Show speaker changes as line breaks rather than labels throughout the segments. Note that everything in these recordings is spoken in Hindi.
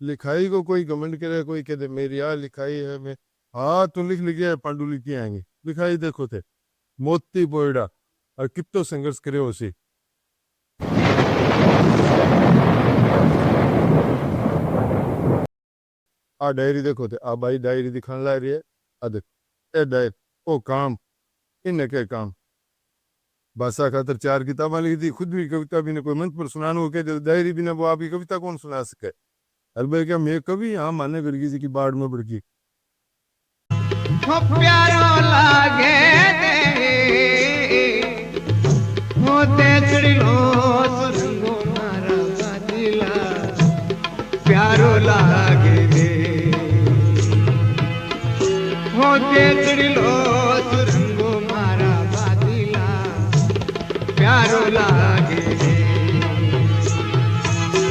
लिखाई को कोई कमेंट करे, कोई कहते मेरी आ लिखाई है, मैं हाँ तो लिख लिखे पांडु लिखी आएंगे। लिखाई देखो थे मोती पोयड़ा और कितो संघर्ष करे उसी। आ डायरी देखो थे, आ भाई डायरी दिखाने ला रही है। आ देख ए डायरी ओ काम इन्हें क्या काम। भाषा खातर 4 किताबें लिखी थी, खुद भी कविता भी ने कोई मंच पर सुनाने को कह डायरी भी ना, वो आपकी कविता कौन सुना सके। अरे भाई क्या मैं कवि, हाँ माने बिरगी जी की बाढ़ में बिरगी।
प्यारो लागे होते चढ़ो सुरंगो मारा बाजिला प्यारो लागे दे होते चढ़ो सुरंगो मारा बाजिला प्यारो लागे दे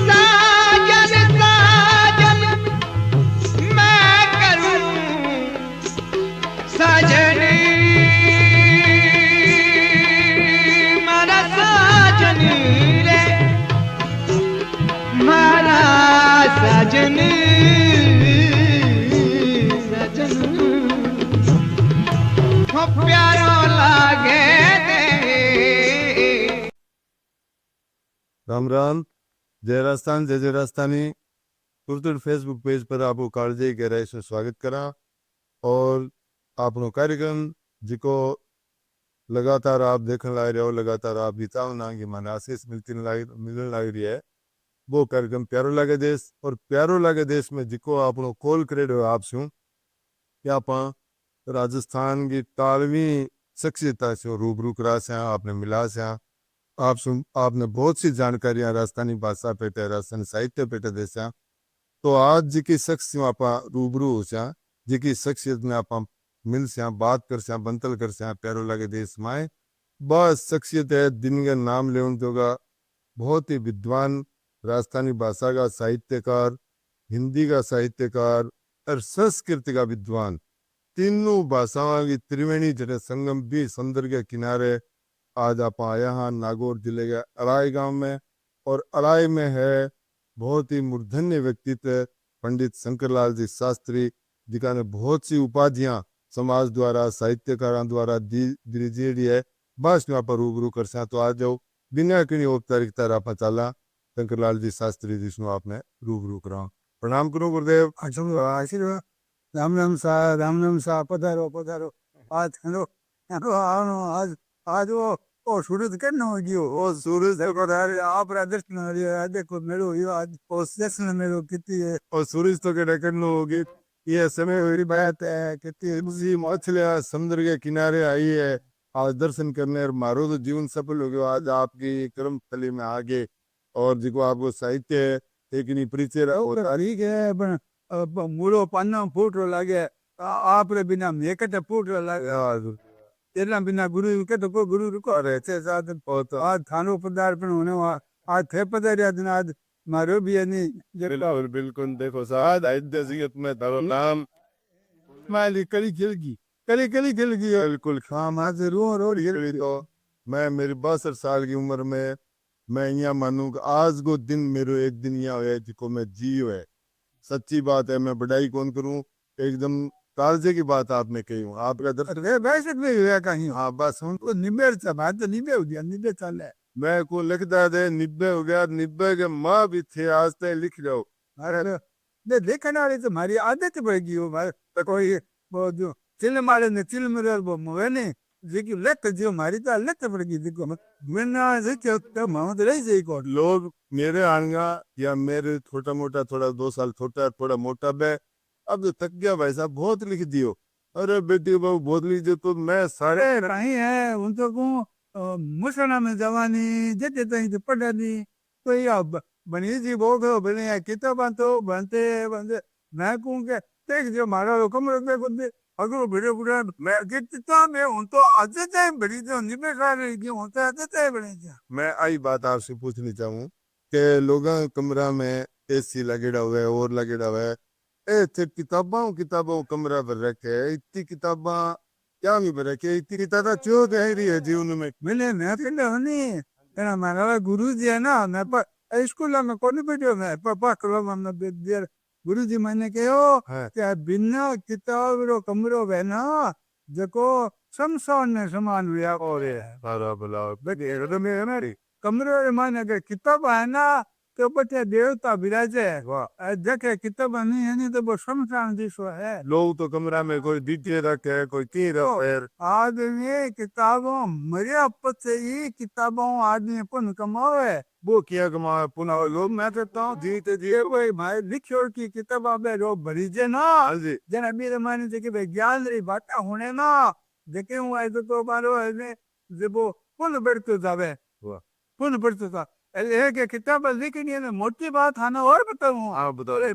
साजन साजन मैं करूं साजनी मारा साजनी रे मारा साजनी सजन हो प्यारो लागे
राम राम। जय राजस्थान, जय जय राजस्थानी। तुरतुर फेसबुक पेज पर आपको कालजे गहराई से स्वागत करा। और आपनो कार्यक्रम जिको लगातार आप देखने लग रहे हो, लगातार आप बिताओ ना कि माने आशीष मिलने लग रही है, वो कार्यक्रम प्यारो लागे देश। और प्यारो लागे देश में जिको आपनो कॉल करे हो आप शू कि आप राजस्थान की तालवी शख्सियता से रूबरू करा से, आपने मिला से, आप सुन आपने बहुत सी जानकारियां राजस्थानी भाषा पे राजस्थानी साहित्य पे दे। तो आज जिकी शख्स आप रूबरू हो सा, जिकी शख्सियत में आप मिल से बात कर से बंतल कर से प्यारो लगे देश में बस शख्सियत है दिन का नाम ले होगा। बहुत ही विद्वान राजस्थानी भाषा का साहित्यकार, हिंदी का साहित्यकार और संस्कृत का विद्वान, तीनों भाषाओं की त्रिवेणी जने संगम भी समुद्र के किनारे आज आप आया हाँ नागौर जिले के अराई गांव में। और अराई में है बहुत ही मूर्धन्य व्यक्तित्व पंडित शंकरलाल जी शास्त्री, जिका ने बहुत सी उपाधियां समाज द्वारा साहित्यकारों द्वारा दी है। बस यहाँ पर रूबरू कर सा तो आ जाओ बिना किसी औपचारिकता रापा चाला शंकरलाल जी शास्त्री जी को आपने रूबरू करा। प्रणाम करो गुरुदेव।
आशीर्वाद। राम राम सा, राम राम सा, पधारो पधारो। आज हेलो हेलो आज आज वो सूरज के न हो गयो, वो सूरज देखो यार आप दर्शन हो रही है, देखो मेरो ये आज उस दर्शन मेरो कितनी है।
और सूरज तो के डकन होगी, ये समय मेरी बात है कितनी उसी मछलियां समुद्र के किनारे आई है आज दर्शन करने। और मारो तो जीवन सफल हो गया आज आपकी कर्म स्थली में आगे। और जिको आपको साहित्य एक नहीं परिचय
ठीक है पर मूलो पन्ना फूट लागे, आप रे बिना मेकट फूट लागे, तेरा बिना गुरु के तो को गुरु रुको रहते साथ बहुत आज थानो पदार्पण होने आज थे पधारिया दिन आज मारो भी है नहीं
बिल्कुल बिल्कुल। देखो साहब आयत में तारो नाम माली कली खिल गई, कली कली खिल गई बिल्कुल खाम आज रो तो मैं मेरी 62 साल की उम्र में मैं यहाँ मानू कि आज को दिन मेरो एक दिन यहाँ हुआ जिको मैं जियो है। सच्ची बात है, मैं बढ़ाई कौन करूं, एकदम कालजे की बात आपने कही हूँ आपका
वैसे नहीं हुआ कहीं। हाँ बस हम तो निब्बे बात तो निब्बे हो गया, निब्बे साल है
मैं को लिखता थे 90 हो गया, 90 के माँ भी थे आज तक लिख रहे हो।
अरे ने देखने वाली तो हमारी आदत पड़ गई हो हमारे तो कोई वो जो चिल मारे ने चिल मेरे वो मुए ने देखिए लेट जो हमारी तो लेट पड़ गई देखो मैं ना देखो तो मां तो रही जाई को
लोग मेरे आएगा या मेरे छोटा मोटा थोड़ा 2 साल छोटा थोड़ा मोटा बे अब तो थक गया भाई साहब बहुत लिख दियो। अरे बेटी बाबू बहुत लिख दियो तो मैं सारे
नहीं है उन तो को मुसलमान में जवानी जते तई तो पढ़ा दी तो ये बनी जी वो को बने किताबां तो बनते बनते मैं कहूं के देख जो मारा कमरे पे खुद अगर बड़े बुढ़ा मैं कितना मैं उन तो आते थे बड़ी तो निबे खा रही थी होता आते थे बड़े क्या।
मैं आई बात आपसे पूछनी चाहूँ कि लोगों कमरा में एसी लगेड़ा हुआ है और लगेड़ा हुआ है, ए थे किताबों किताबों कमरा भर रखे है, इतनी किताबा क्या भी भर रखे, इतनी किताबा क्यों कह रही है जीवन में।
मैंने मैं कहने नहीं हमारा गुरु जी है ना मैं पर स्कूल में कौन बैठो मैं पापा कलो हमने गुरु जी मैंने कहो
हाँ।
कि बिना किताब रो कमरो वे ना जको शमशान ने समान हुआ हो रे
सारा भला
बेटे तो मेरे मेरी कमरे रे माने अगर किताब है ना तो बच्चे देवता विराजे
वाह।
देखे किताब नहीं है नहीं तो वो शमशान जिसो है
लोग तो कमरा में कोई दीटे रखे कोई की रखे
आदमी किताबों मरिया पचे ही किताबों आदमी पुन कमावे
वो किया कमा पुनः लोग मैं कहता हूँ जीते जी
ये भाई भाई लिखियो की किताब में रो भरी जे ना
हाँ जी
जना भी माने जे कि विज्ञान री बात होने ना देखे हूँ ऐसे तो मारो है जब पुन बढ़ते जावे
वाह।
पुन बढ़ते था ये के किताब लिखनी है ना मोटी बात है ना और बताऊँ
हाँ बताओ
अरे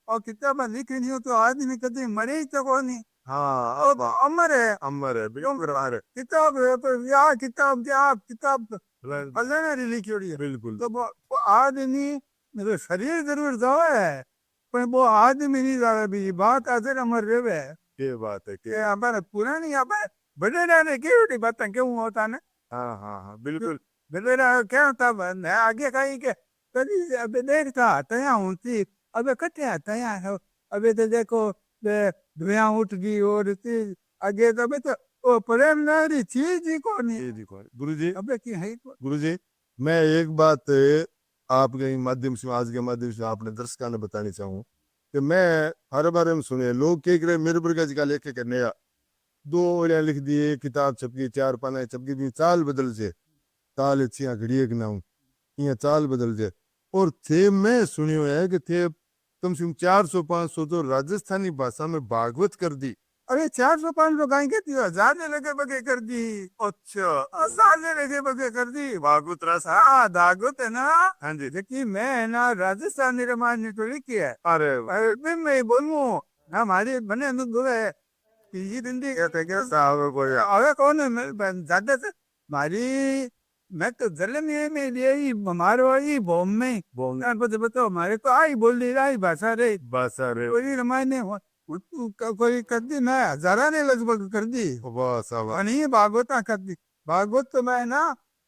और किताब लिखनी हो तो आदमी कभी मरे ही तो नहीं
हाँ
अब अमर है
अमर है बिल्कुल है
किताब है तो या किताब क्या किताब फलाने लिखी हुई है
बिल्कुल
तो वो आदमी मेरे शरीर जरूर जावे पर वो आदमी नहीं जावे भी बात आजर अमर रेवे
ये बात है
कि
कि
हमारे पुरानी हमारे बड़े रहने की होती बातें क्यों होता ना
हाँ हाँ हाँ बिल्कुल
बड़े रहा क्या होता मैं आगे कहीं के कभी अबे देखता तया होती अबे कटे तया है अबे तो देखो धुआं उठ गई और आगे तो अबे तो ओ प्रेम नारी चीज ही को नहीं
ये देखो गुरुजी
अबे की है
गुरुजी मैं एक बात आपके माध्यम से आज के माध्यम से आपने दर्शकों ने बतानी चाहूँ कि मैं हर बार में सुने लोग के करे मेरे पर का लेखक है नया दो ओलियां लिख दिए किताब छपकी 4 पाना छपकी भी चाल बदल से ताल अच्छी घड़िए के नाम ये चाल बदल जाए और थे मैं सुनियो है कि थे कम से कम 400-500 तो राजस्थानी भाषा में भागवत कर दी
अरे 400-500 गाय के दियो जाने लगे बगे कर दी
अच्छा
जाने लगे बगे कर दी
भागवत रस
हाँ दागुत है ना
हाँ जी
देखिए मैं है ना राजस्थानी रामायण ने तो लिखी है
अरे
अरे मैं बोलूं हमारी बने तो दो है ये हिंदी कहते हैं
साहब को
अरे कौन है मैं ज्यादा से हमारी मैं तो जलन में लिए ही हमारो ही बॉम में
बोल
बताओ हमारे को आई बोल रही आई भाषा रे
बस अरे
कोई रामायण ने कोई कर दी मैं हजारा ने लगभग कर दी
वाह साहब
नहीं भागवत कर दी भागवत तो मैं ना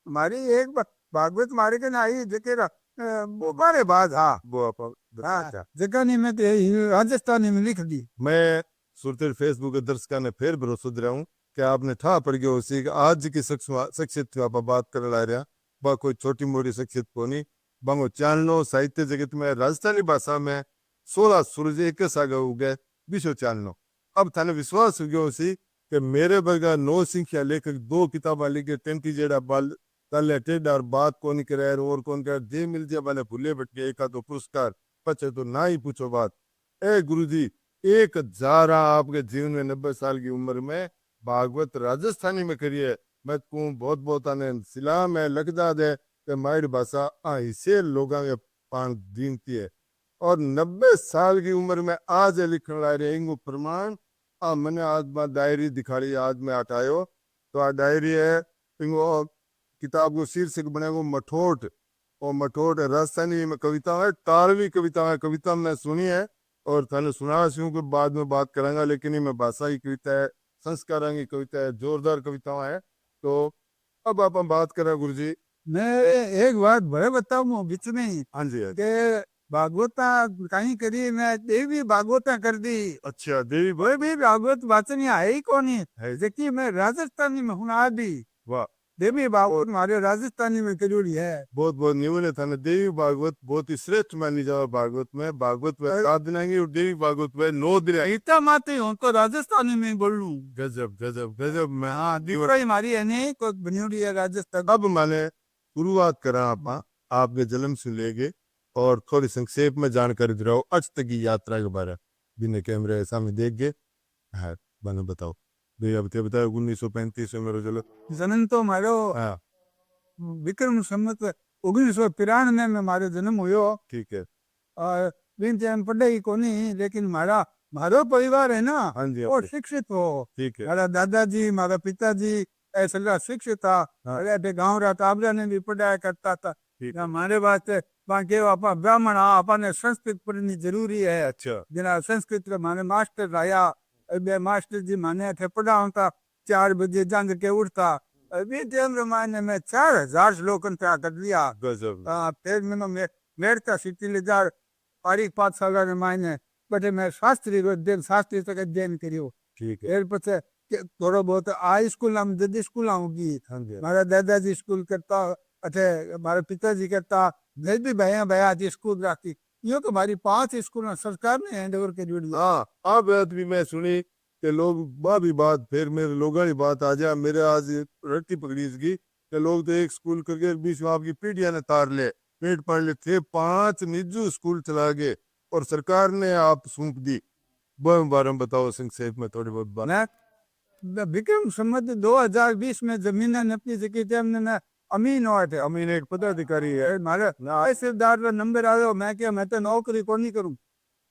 हमारी एक भागवत मारे के ना आई जेके वो बारे बाद हाँ
वो आप
हाँ जगह नहीं मैं राजस्थानी में लिख दी
मैं सुरते फेसबुक के दर्शकों ने फिर भरोसा दिला हूँ कि आपने ठा पड़ गया उसी आज की शख्सियत आप बात कर ला रहा बा कोई छोटी मोटी शख्सियत को नहीं बांगो चालनो साहित्य जगत में राजस्थानी भाषा में 16 सूरज एक सागा उगे विश्व चालनो अब थाने विश्वास हो गया उसी कि मेरे बगा 9 संख्या लेखक 2 किताबा लिखे टेंटी जेड़ा बाल तले टेढ़ा और बात कौन करे और कौन करे जे मिल जाए वाले भूले बट के एक दो पुरस्कार पचे तो ना ही पूछो बात ए गुरुजी 1000 आपके जीवन में 90 साल की उम्र में भागवत राजस्थानी में करिए मैं को बहुत बहुत आने सलाम है लगदा दे कि मायरी भाषा इसे लोगों के पान दीनती है और 90 साल की उम्र में आज लिखने ला रहे इंगो प्रमाण मैंने आज मैं डायरी दिखाई आज मैं हटायो तो आ डायरी है इंगो किताब को शीर्षक बने वो मठोट और मठोट राजस्थानी में कविता है 12वीं कविता मैं सुनी है और थाने सुना सी को बाद में बात करांगा लेकिन ये मैं भाषा की कविता है संस्कारों की कविता है जोरदार कविताएं है तो अब आप हम बात करें गुरुजी
मैं एक बात भले बताऊं बीच में ही
हाँ जी
के भागवता कहीं करी मैं देवी भागवता कर दी
अच्छा देवी
कोई भी भागवत वाचन है ही कौन है देखिए मैं राजस्थानी में हूँ आदि
वाह
देवी भागवत हमारे राजस्थानी में जरूरी है
बहुत बहुत न्यून है थाने देवी भागवत बहुत ही श्रेष्ठ मानी जाओ भागवत में 7 दिन आएंगे और देवी भागवत में 9 दिन आएंगे
इतना माते हूँ तो राजस्थानी में बोल लूँ
गजब गजब गजब मैं
हाँ दिवाली हमारी है नहीं को बनी हुई है राजस्थान
अब मैंने शुरुआत करा आपके जन्म से लेके और थोड़ी संक्षेप में जानकारी दे रहा हूँ आज तक की यात्रा के बारे बिना कैमरे सामने देख के हाँ मैंने बताओ भैया बताओ 1935 में मेरा चलो
जन्म तो हमारो
हाँ
विक्रम संवत 1993 में हमारे जन्म हुयो
ठीक है
और बिन टाइम पढ़ाई को नहीं लेकिन हमारा मारो परिवार है ना
हाँ जी
और शिक्षित हो
ठीक है
हमारा दादाजी हमारा पिताजी ऐसा शिक्षित था
हाँ।
अरे गाँव रहा ताबरा ने भी पढ़ाया करता था
ठीक है
हमारे वास्ते बाकी आपा ब्राह्मण आपने संस्कृत पढ़नी जरूरी है
अच्छा
जना संस्कृत माने मास्टर आया अबे मास्टर जी माने थे पढ़ाऊं था 4 बजे जंग के उठता अभी टाइम माने में 4000 श्लोकन पे कर लिया
गजब
फिर मैंने मेरता सिटी ले जा पारिक पाठशाला ने मायने बटे मैं शास्त्री अध्ययन शास्त्री तक अध्ययन करियो
ठीक है।
फिर पछे थोड़ा बहुत हाई स्कूल में जदी स्कूल होगी
हाँ जी।
मारा दादाजी स्कूल करता अठे मारे पिताजी करता मैं भी भैया भैया जी स्कूल राखी यो तो हमारी 5 स्कूल सरकार ने हैंड ओवर कर दी।
हाँ, आ बात भी मैं सुनी कि लोग बा भी बात फिर मेरे लोगों की बात आ जा मेरे आज रट्टी पकड़ी इसकी कि लोग तो एक स्कूल करके बीच में आपकी पीढ़ियां ने तार ले पेट पाड़ ले थे 5 निजी स्कूल चला गए और सरकार ने आप सौंप दी। बारे में बताओ संक्षेप में थोड़ी बहुत बात।
विक्रम संवत 2020 में जमीन नपी सकी थे हमने ना अमीन हुआ थे
अमीन एक पदाधिकारी है।
मारे तहसीलदार का नंबर आयो मैं क्या मैं तो नौकरी को नहीं करूं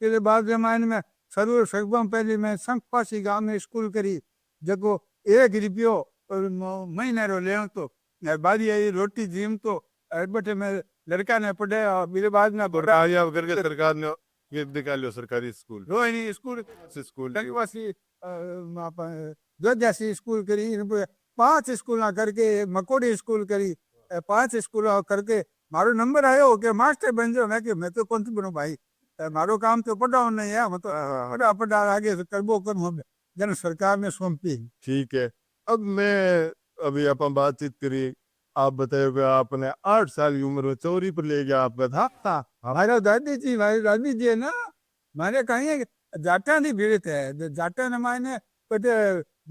फिर बाद में सर्व सकबम पहले मैं संखपासी गांव में स्कूल करी जको 1 रुपयो महीने रो ले तो बारी आई रोटी जीम तो बटे मैं लड़का ने पढ़े और मेरे बाद में
और आया करके सरकार ने ये निकालो सरकारी स्कूल
रोहिणी स्कूल
स्कूल
लंगवासी जो जैसी स्कूल करी 5 स्कूल करके मकोड़ी स्कूल करी 5 स्कूल करके मारो नंबर आयो कि मास्टर बन जाओ मैं तो कौन सी बनू भाई मारो काम तो पढ़ाओ नहीं है मैं तो पढ़ा आगे से करबो कर जन सरकार ने सौंपी।
ठीक है। अब मैं अभी अपन बातचीत करी आप बताओगे आपने 8 साल की उम्र में चोरी पर ले गया आपका था।
हमारा दादी जी है ना मारे कहीं जाटा नहीं भीड़ित है जाटा ने मायने बटे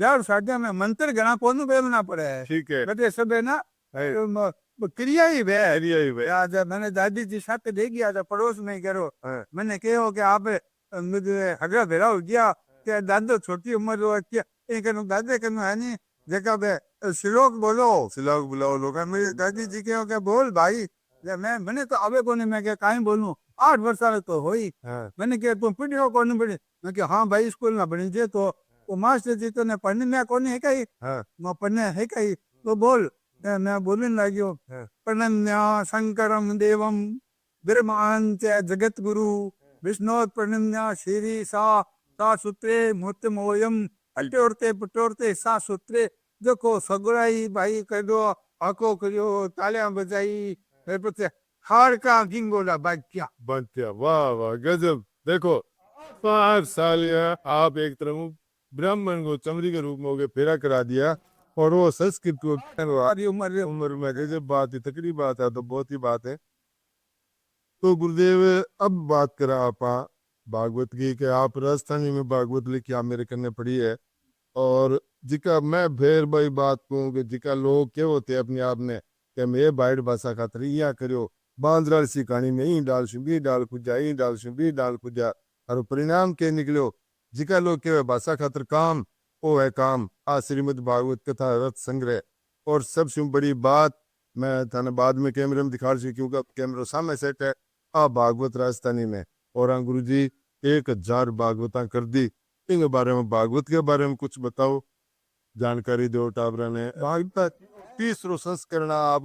यार साढ़े में मंत्र गणा कौन बेलना पड़े है
ठीक है।
बटे सब है ना क्रिया ही वे
एरिया ही वे
आज मैंने दादी जी साथ दे गया था पड़ोस में करो मैंने कहो कि आप मुझे हगड़ा भेरा हो गया क्या दादो छोटी उम्र हो क्या दादे कनु है नहीं जगह पे श्लोक बोलो
सिलाग बुलाओ लोग
मेरी दादी जी कहो क्या बोल भाई मैंने तो अबे को मैं क्या कहीं बोलूं 8 वर्ष तो हो ही मैंने क्या तुम पढ़ियो कौन पढ़ी मैं क्या हाँ भाई स्कूल में पढ़ी जे तो वो मास्टर जी तो ने पढ़ने में कौन है कहीं मैं पढ़ने है कहीं तो बोल मैं बोलने लगियो प्रणन्या शंकरम देवम ब्रह्मांच जगत गुरु विष्णु प्रणन्या श्री सा सूत्रे मूर्ति मोयम अटोरते पटोरते सा सूत्रे देखो सगुराई भाई करो आको करियो तालियां बजाई फिर पछे हार का गिंगोला बाक्या
बनतिया वाह वाह गजब। देखो 5 साल या आप एक तरह ब्राह्मण को चमड़ी के रूप में हो गए फेरा करा दिया और वो संस्कृत को
हमारी
उम्र में गजब बात है तकड़ी बात है तो बहुत ही बात है। तो गुरुदेव अब बात करा आप भागवत की कि आप राजस्थानी में भागवत लिखी आप मेरे करने पड़ी है और जिका मैं फिर भाई बात कहूँ कि जिका लोग क्या होते हैं अपने आप ने कि मैं बाइट भाषा खातर या करो बांद्रा सी कहानी में ही डाल सु बी डाल खुजा ही डाल सु बी डाल खुजा और परिणाम के निकलो जिका लोग के भाषा खातर काम वो है काम आ श्रीमद भागवत कथा रथ संग्रह और सबसे बड़ी बात मैं थाने बाद में कैमरे में दिखा रही क्योंकि कैमरा सामने सेट है आ भागवत राजस्थानी में और गुरु जी 1000 भागवता कर दी इनके बारे में भागवत के बारे में कुछ बताओ जानकारी दो टाबरा ने भागवत 30 संस्करण आप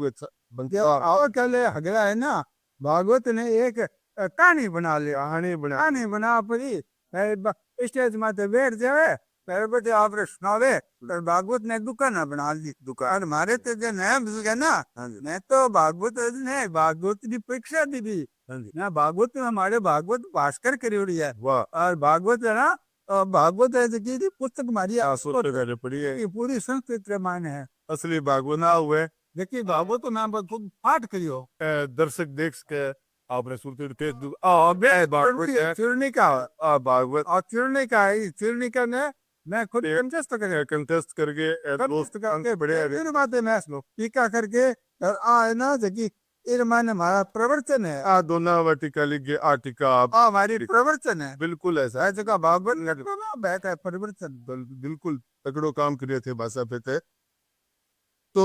कल हगड़ा है ना भागवत ने एक कहानी बना लिया कहानी बना पड़ी स्टेज माते बैठ जावे पैर बटे आप सुनावे पर भागवत ने दुकान बना ली दुकान हमारे तो जो नया है ना मैं तो भागवत ने भागवत की परीक्षा दी थी ना भागवत में हमारे भागवत भास्कर करी है और भागवत है ना भागवत है जी पुस्तक हमारी
पड़ी है
पूरी संस्कृत रामायण है
असली भागवत ना हुए
देखिए भागवत तो नाम खुद पाठ करियो
दर्शक देख के आपने सुनते फेसबुक भागवत
और चिरनिका ने मैं खुद
कंटेस्ट करके दोस्त का
बड़े बात है मैं सुनो टीका करके है ना जकी इरमान हमारा प्रवचन है
आ दोनों वाटिका लिख गए आटिका
हमारी प्रवचन है
बिल्कुल ऐसा है
जगह भागवत बैठा है प्रवचन
बिल्कुल तकड़ो काम करे थे भाषा पे थे तो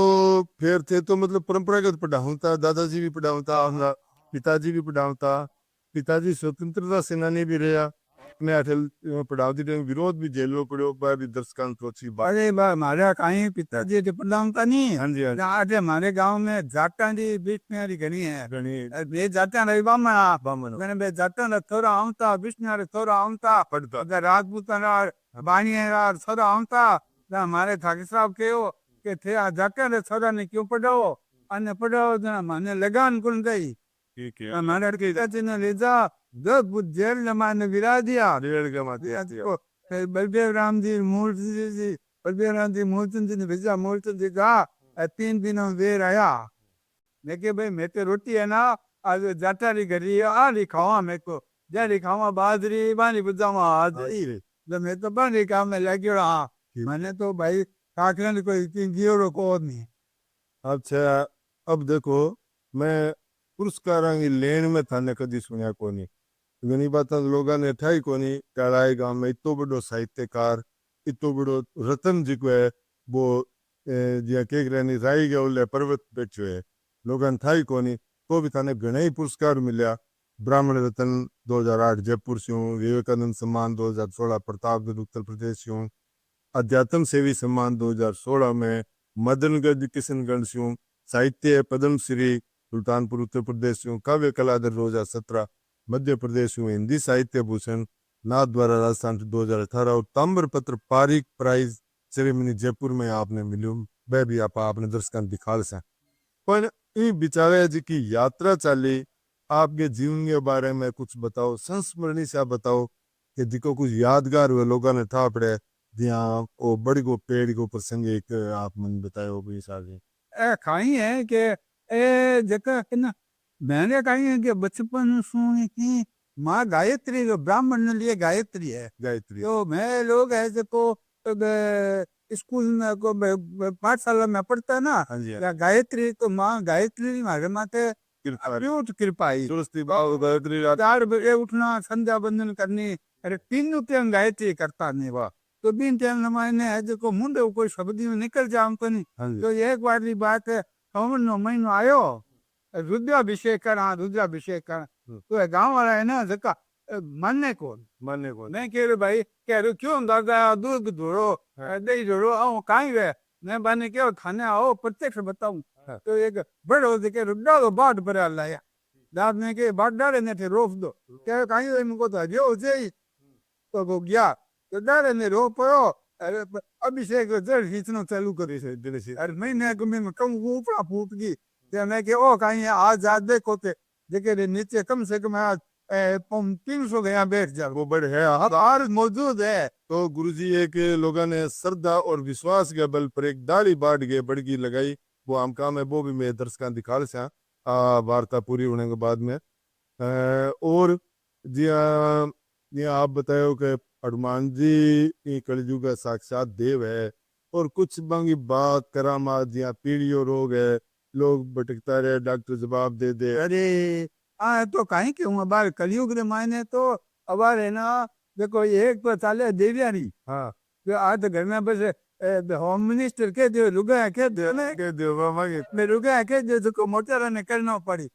फिर थे तो मतलब परंपरागत पढ़ाऊता दादाजी भी पढ़ाऊता पिताजी भी पढ़ाऊता पिताजी स्वतंत्रता सेनानी भी रहा अपने अठल पढ़ावती विरोध भी जेलो पड़ो भी दर्शकां तो अच्छी बात
अरे हमारे कहीं पिताजी तो पढ़ाऊता नहीं
हाँ जी
आज हमारे गांव में जाटा दी बीच में घनी है बे जाटा रही बामन मैंने बे जाटा न थोड़ा आऊंता विष्णु थोड़ा आऊंता
पढ़ता
अगर राजपूताना बाणी थोड़ा आऊंता हमारे ठाकुर साहब के थे जाटा ने थोड़ा ने क्यों पढ़ाओ अन्य पढ़ाओ माने लगान कुल गई
ठीक है
हमारे पिताजी ने ले जा जब जेल जमाने गिरा दिया
डेढ़ का मत
दिया तो फिर बलदेव राम जी मूर्ति जी बलदेव राम जी मूर्ति जी ने भेजा मूर्ति जी कहा 3 दिनों में देर आया मैं के भाई मैं तो रोटी है ना आज जाटा री घरी आ री खावा मेरे को जा री खावा बाजरी बानी बुझावा आज तो मैं तो बन रही काम में लग गया हाँ मैंने तो भाई काकरन को इतनी गियो को नहीं
अच्छा अब देखो मैं पुरस्कारां की लेन में थाने कदी सुनिया कोनी घनी बात लोगों ने ठाई कोनी कालाए गांव में इतो बड़ो साहित्यकार इतो बड़ो रतन जी को है वो जिया केक रहनी राई गया उल्ले पर्वत बैठो है लोगों ने ठाई कोनी तो भी थाने घणे ही पुरस्कार मिला ब्राह्मण रत्न 2008 जयपुर से हूँ विवेकानंद सम्मान 2016 प्रतापगढ़ उत्तर प्रदेश से हूँ अध्यात्म सेवी सम्मान 2016 में मदनगढ़ किशनगढ़ से हूँ साहित्य पद्म श्री सुल्तानपुर उत्तर प्रदेश से हूँ काव्य कलाधर 2017 मध्य प्रदेश से हूँ हिंदी साहित्य भूषण नाथ द्वारा राजस्थान 2018 और ताम्रपत्र पारिक प्राइज सेरेमनी जयपुर में आपने मिलूं वह भी आपने दर्शकों दिखा सा पर ये बिचारे जी की यात्रा चली आपके जीवन के बारे में कुछ बताओ संस्मरणीय सा बताओ कि जिको कुछ यादगार हुए लोगों ने था पड़े जहाँ वो बड़ी को पेड़ को प्रसंग एक आप मन बताओ भी सारे
कहीं है कि ए जगह है ना मैंने कहीं है कि बचपन सुनी की माँ गायत्री जो ब्राह्मण ने लिए गायत्री है
गायत्री
तो मैं लोग ऐसे को स्कूल में को पाठशाला में पढ़ता है ना
हाँ जी
गायत्री तो माँ गायत्री हमारे माथे अद्भुत कृपा ही
गायत्री
4 बजे उठना संध्या बंदन करनी अरे 3 टाइम गायत्री करता नहीं वाह तो 3 टाइम मैंने है जो मुंडे कोई शब्द में निकल जाऊं तो नहीं तो एक बार की बात है सावन नो महीनो आयो रुद्राभिषेक करा रुद्राभिषेक करा तो गांव वाला है ना जका मानने कौन मैं कह रहे भाई कह रहे क्यों दादा दूध धोड़ो दही धोड़ो आओ कहीं गए मैं बने क्या खाने आओ प्रत्यक्ष बताऊं तो एक बड़ो देखे रुद्रा तो बाट पर लाया दाद ने के बाट डाले ने थे रोक दो क्या कहीं इनको तो जो से तो वो गया तो डाले ने रो पड़ो अरे अभिषेक जड़ खींचना चालू करे से दिल से अरे महीने को मैं कम ऊपरा फूट गई तो मैं के ओ कहीं आज आज देखो ते देखे नीचे कम से कम आज 300 गया बैठ जा
वो बड़े है
आज मौजूद है
तो गुरुजी एक लोगों ने श्रद्धा और विश्वास के बल पर एक दाढ़ी बांट के बड़गी लगाई वो हम काम है वो भी मैं दर्शकों दिखा रहा वार्ता पूरी होने के बाद में और जी आप बताओ कि हनुमान जी कलयुग का साक्षात देव है और कुछ बंगी बात करामात या पीढ़ियों रोग है लोग भटकता रहे डॉक्टर जवाब दे दे
अरे तो कहीं क्यों बार कलयुग रे मायने तो अबार है ना देखो एक तो चाले देवियारी
हाँ
तो आज तो घर में बस होम मिनिस्टर के दो रुगा के दो ना
कह दो बाबा के
मैं रुगा के दो तो मोटर ने करना पड़ी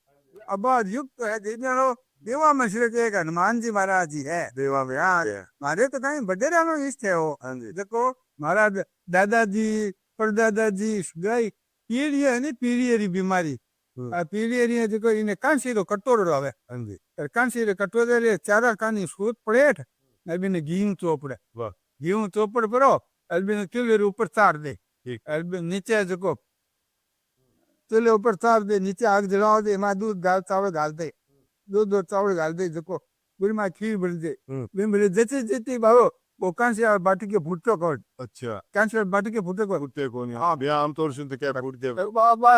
अब युग तो है देवियारो देवा में श्री एक हनुमान जी महाराज जी है
देवा में हाँ
मारे तो कहीं बडेरा नो इष्ट है वो
हाँ जी
देखो महाराज दादाजी परदादाजी गई पीढ़ी है नहीं पीढ़ी री बीमारी पीढ़ी री देखो इन्हें कांसी रो कटोरो आवे
हाँ जी
कांसी रे कटोरे रे चारा कानी सूत प्लेट अभी ने घी चोपड़े
वाह
घी चोपड़ पड़ो अभी ने चूल्हे ऊपर तार दे
ठीक
अभी नीचे देखो चूल्हे ऊपर तार दे नीचे आग जलाओ दे मां दूध दाल चावल डाल दे दूध और चावल डाल दे देखो पूरी मां खीर बन दे बिन जैसे जैसे बाबू वो कांसी और बाटी के फुटो कर
अच्छा
कांसी और बाटी के फुटो कर
कुत्ते को नहीं हाँ भैया आमतौर से तो क्या फूटते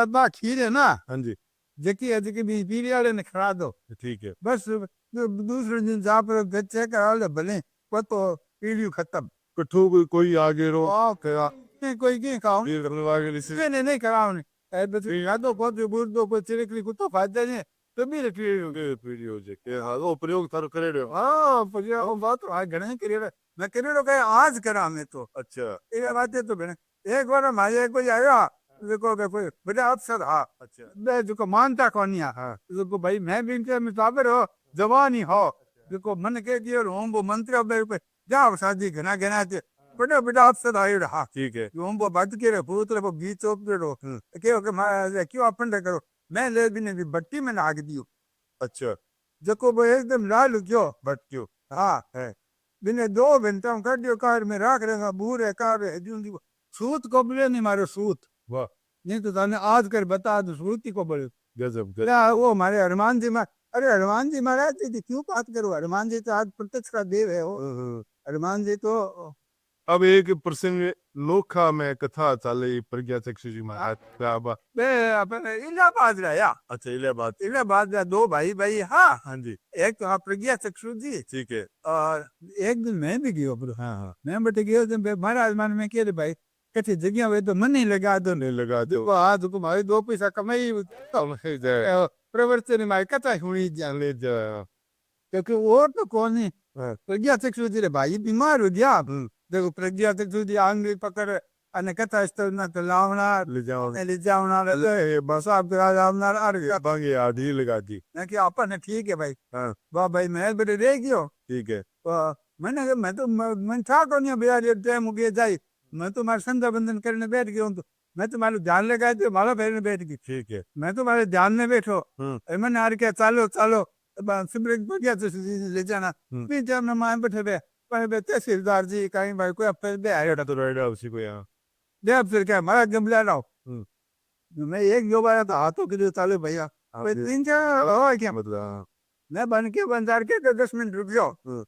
बा खीर है ना
हाँ जी
जेकी है जेकी भी पीरी वाले ने खड़ा दो
ठीक है
बस दूसरे दिन जहाँ पर चेक करा ले भले तो पीढ़ी खत्म
कठू कोई आगे रो
कोई की खाओ
फिर करने वाले से
नहीं कराओ नहीं बस यादो को जो बुर दो को चिरकली को तो फायदा नहीं तो भी
पीढ़ी हो जाए हाँ वो प्रयोग थारो करे रहे हो
हाँ पर वो बात तो आज घणे करे मैं करे रो कहे आज करा मैं तो
अच्छा
ये बात है तो बने एक बार हमारे कोई आया देखो के कोई बेटा अफसर हाँ
अच्छा
मैं जो मानता कौन हाँ देखो भाई मैं भी इनके मुताबिर हो जवानी हो देखो मन के दियो होम वो मंत्री पे जाओ शादी घना घना बेटा बेटा अफसर आयो रहा
ठीक है
होम वो बात के रे भूत रे वो बीच चोप रो क्यों के क्यों अपन करो मैं ले भी नहीं बट्टी में नाग दियो
अच्छा
जको वो एकदम लाल क्यों
बट क्यों
हाँ
है
बिने 2 घंटा कर दियो कार में राख रहेगा बूर है कार है सूत को बोले नहीं मारो सूत
वाह
नहीं तो ताने आज कर बता दो सूत को बोले
गजब
वो हमारे हनुमान जी में अरे हनुमान जी महाराज जी क्यों बात करो, हनुमान जी तो आज प्रत्यक्ष का देव है वो। हनुमान जी तो
अब एक प्रसंग लोखा में कथा चाले प्रज्ञा चक्षु जी महाराज का
बे अपन इलाहाबाद रहा।
अच्छा इलाहाबाद
इलाहाबाद रहा, दो भाई भाई। हाँ,
हाँ जी
एक तो हाँ प्रज्ञा चक्षु जी,
ठीक है
और एक दिन मैं भी गयो ब्रो।
हाँ हाँ
मैं बटे गयो तो महाराज मान में कह रहे भाई कठी जगह वे तो मन ही लगा दो।
नहीं लगा दो
देखो हाँ देखो भाई दो पैसा कमाई प्रवर्तन में कथा सुनी जान
ले जा
क्योंकि और तो कौन है।
हाँ।
प्रज्ञा चक्षु जी रे भाई बीमार हो गया। देखो प्रज्ञा चक्षु जी आंगली पकड़ अने कथा स्थल ना तो लावना ले जावना बस आप लावना आ गया
बांगे आधी लगा दी
ना कि अपन ठीक है भाई।
हाँ
वाह भाई मैं बड़े रह गयो।
ठीक है
मैंने कहा, मैं तो मन था को नहीं भैया ये टाइम हो गया जाई, मैं तो मारे संध्या बंदन करने बैठ गया हूँ, तो मैं तुम्हारे ध्यान लगा तो माला फेरने बैठ गई।
ठीक है
मैं तुम्हारे ध्यान में बैठो मैंने आर के चालो चालो सिमरन बढ़िया तो ले जाना फिर जब मैं माए बैठे बे पर तहसीलदार जी कहीं भाई कोई अपने बे आया
तो रहेगा उसी को यहाँ
देव फिर क्या हमारा गमला रहो। मैं एक जो बार तो हाथों के लिए चालू भैया तीन चार क्या
मतलब
मैं बन के बंजार के 10 मिनट रुक जाओ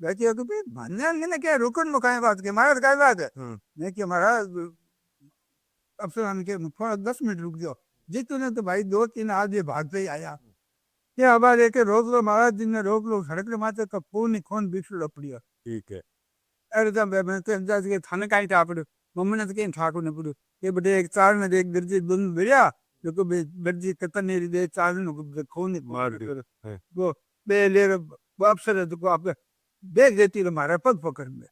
बैठिए तो फिर भन्ने ने क्या रुकन मुकाए बात के महाराज काय बात है। मैं कि महाराज अफसर आने के थोड़ा 10 मिनट रुक जाओ जितने तो भाई 2-3 आदमी भागते ही आया ये आवाज एक रोक लो महाराज जी ने रोक लो सड़क के माथे का खून ही खून बिछड़ पड़ियो।
ठीक है
अरे तब मैं तो अंदाज के थाने का ही था पड़ो मम्मी ने तो कहीं ठाकुर ने पड़ो ये बड़े एक चार में एक दर्जी दुन बढ़िया जो को दर्जी कतन नहीं दे चार ने खून
मार
वो बे ले अफसर तो को आप देख देती तो हमारा पग पकड़ में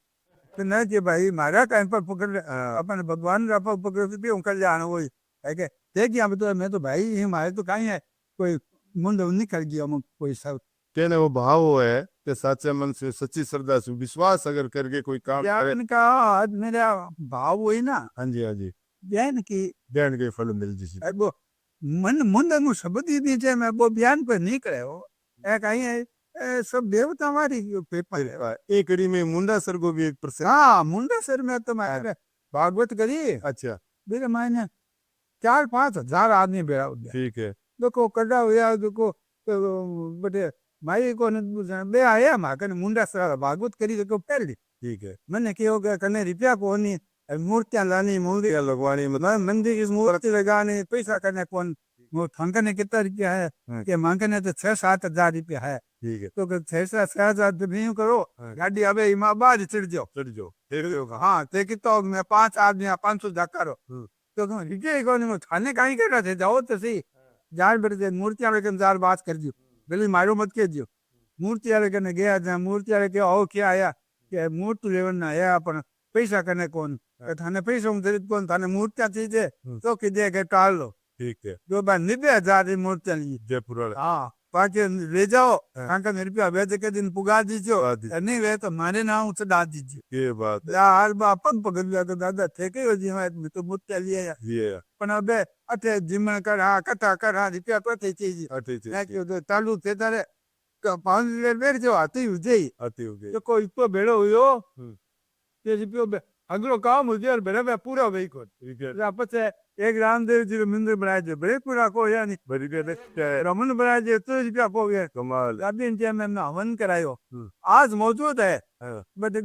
तो न कि भाई मारा कहीं पर पकड़ अपन भगवान का पग पकड़ भी उनका जाना वही है के देख यहाँ तो मैं तो भाई हमारे तो कहीं है कोई मुंड निकल गया कोई सब
कहने वो भाव है कि सच्चे मन से सच्ची श्रद्धा से विश्वास अगर करके कोई काम करे
का आज मेरा भाव वही ना।
हाँ जी हाँ जी
बयान की
बयान के फल मिल जिस
वो मन मुंड नु शब्द ही नीचे मैं वो बयान पर नहीं करे हो ए कहीं है सब देवता हमारी पेपर है
एक कड़ी में मुंडा सर को भी एक प्रश्न
हाँ मुंडा सर में तो मैं भागवत करी
अच्छा
मेरे मायने 4-5 हजार आदमी बेड़ा हो गया
ठीक है
देखो कड़ा हुआ देखो बटे माई को बे आया माकन मुंडा सर भागवत करी देखो पहली
ठीक है
मैंने क्या हो गया कने रुपया को नहीं मूर्तियां लानी मूर्तियां लगवानी मतलब मंदिर की मूर्ति लगानी पैसा करने कौन वो थंकने कितना रुपया है कि मांगने तो 6-7 हजार रुपया है
ठीक है
तो 6-7 हजार नहीं करो गाड़ी अब इमाबाद चढ़ जाओ हाँ ते कितना मैं 5 आदमी 500 जा करो तो रिजे को थाने कहीं कर रहे थे जाओ तो सही जार बैठे मूर्ति वाले के जार बात कर दियो बोले मारो मत के दियो मूर्ति वाले कने गया मूर्ति वाले के ओ क्या आया कि मूर्ति लेवन आया अपन पैसा करने कौन थाने पैसा कौन थाने मूर्तियां चीजे तो कि दे के टाल लो
ठीक है
जो बार 90,000 की मूर्तियां ली
जयपुर
हाँ बाकी ले जाओ कांका रुपया वेद के दिन पुगा दीजियो नहीं वे तो मारे नाम चढ़ा दीजिए
ये बात
यार बापन पकड़ लिया तो दादा ठेके हो जी मैं तो मूर्तियां लिया पण अबे अठे जिमन कर हाँ कथा कर हाँ रुपया पते चीज तो चालू थे तारे 5 लेर जो आती हुई तो कोई तो बेड़ो हुयो ये रुपयो अगलो काम हो गया बेड़ा में पूरा वही को आपस एक रामदेव जी मंदिर बनाए थे बड़े पूरा को या नहीं बड़ी रमन बनाए थे तो रुपया को गया कमाल अभी इनके में हवन करायो आज मौजूद है बट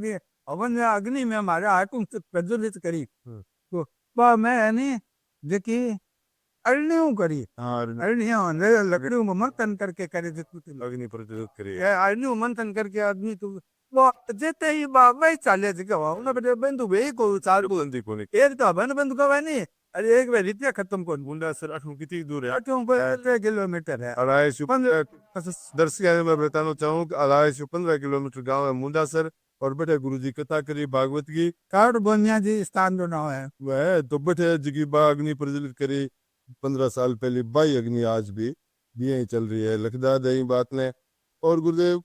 हवन अग्नि में हमारे आकुम प्रज्वलित करी तो मैं नहीं देखी अरणियों करी अरणियों लकड़ियों में मंथन करके करे
अग्नि प्रज्वलित करी
अरणियों मंथन करके आदमी तो वो जेते ही बाबा चाले थे क्या उन्हें बेटे बंधु वे को चालू
बंदी को नहीं
एक तो बंधु का नहीं अरे एक बार रित्या खत्म कौन
मुंडा सर अठू कितनी दूर है
8 किलोमीटर है
15 दर्शक मैं बताना चाहूँ कि 15 किलोमीटर गाँव है मुंडा सर और बेटे गुरु जी कथा करी भागवत की
कार्ड बोनिया जी स्थान जो नाम है
वह तो बेटे जगी बा अग्नि प्रज्वलित करी 15 साल पहले बाई अग्नि आज भी यही चल रही है लखदा दही बात ने और गुरुदेव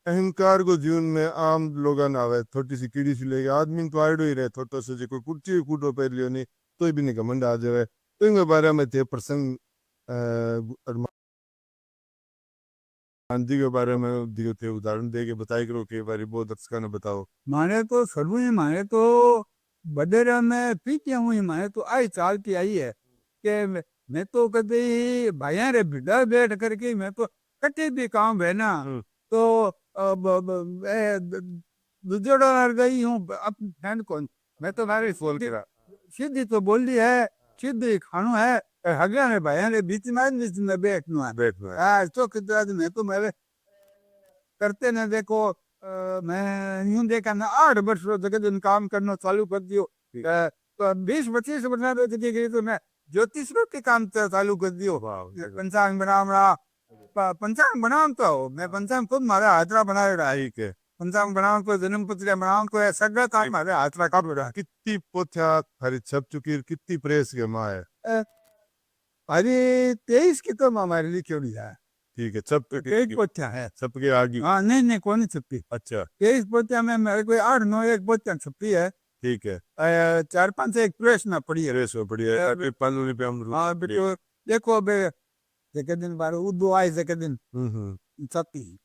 अहंकार को जीवन में आम लोग आवे छोटी सी कीड़ी सी लेके आदमी तो आड़ो ही रहे छोटो से कोई कुर्ची कूटो पहन लियो नहीं तो भी नहीं घमंड आ जाए तो इनके बारे में थे प्रसंग गांधी के बारे में दियो थे उदाहरण दे के बताई करो के बारे बहुत दर्शकों ने बताओ
माने तो सर्व माने तो बडेरा में पीछे हुई माने तो आई चालती आई है कि मैं तो कभी भाइया रे भिड़ा बैठ करके मैं तो कटे भी काम है ना तो दूजोड़ा गई हूँ अब फैन कौन मैं तो मारे
फोन करा
सीधी तो बोली है सीधी खानो है हगला ने भाइया रे बीच में बैठना है
बैठना है।
हाँ तो कितना दिन मैं तो मेरे करते न देखो मैं यूं देखा ना 8 वर्ष जगह दिन काम करना चालू कर दियो तो 20-25 वर्ष गई तो मैं ज्योतिष के काम चालू कर दियो पंचांग बनावड़ा पंचांग बनाव तो मैं पंचांग खुद मारे हाथरा बनाए रहा
ठीक है
पंचांग बनाव को जन्म पत्र बनाव को सगळं काम मारे हाथरा कर रहा
कितनी पोथ्या थारी छप चुकी कितनी प्रेस के माँ है
अरे 23 की तो हमारे लिखी नहीं है
ठीक है छप
23 पोथ्या है
छप के आगे
हाँ नहीं कौन नहीं छपी
अच्छा
23 पोथ्या में मेरे को 8-9 एक पोथ्या छपी है
ठीक है
4-5 एक प्रेस ना पड़ी है
प्रेस हो बढ़िया अभी पालू पे हम
हाँ बेटो देखो अबे जके दिन बार उदो आए जके दिन छपी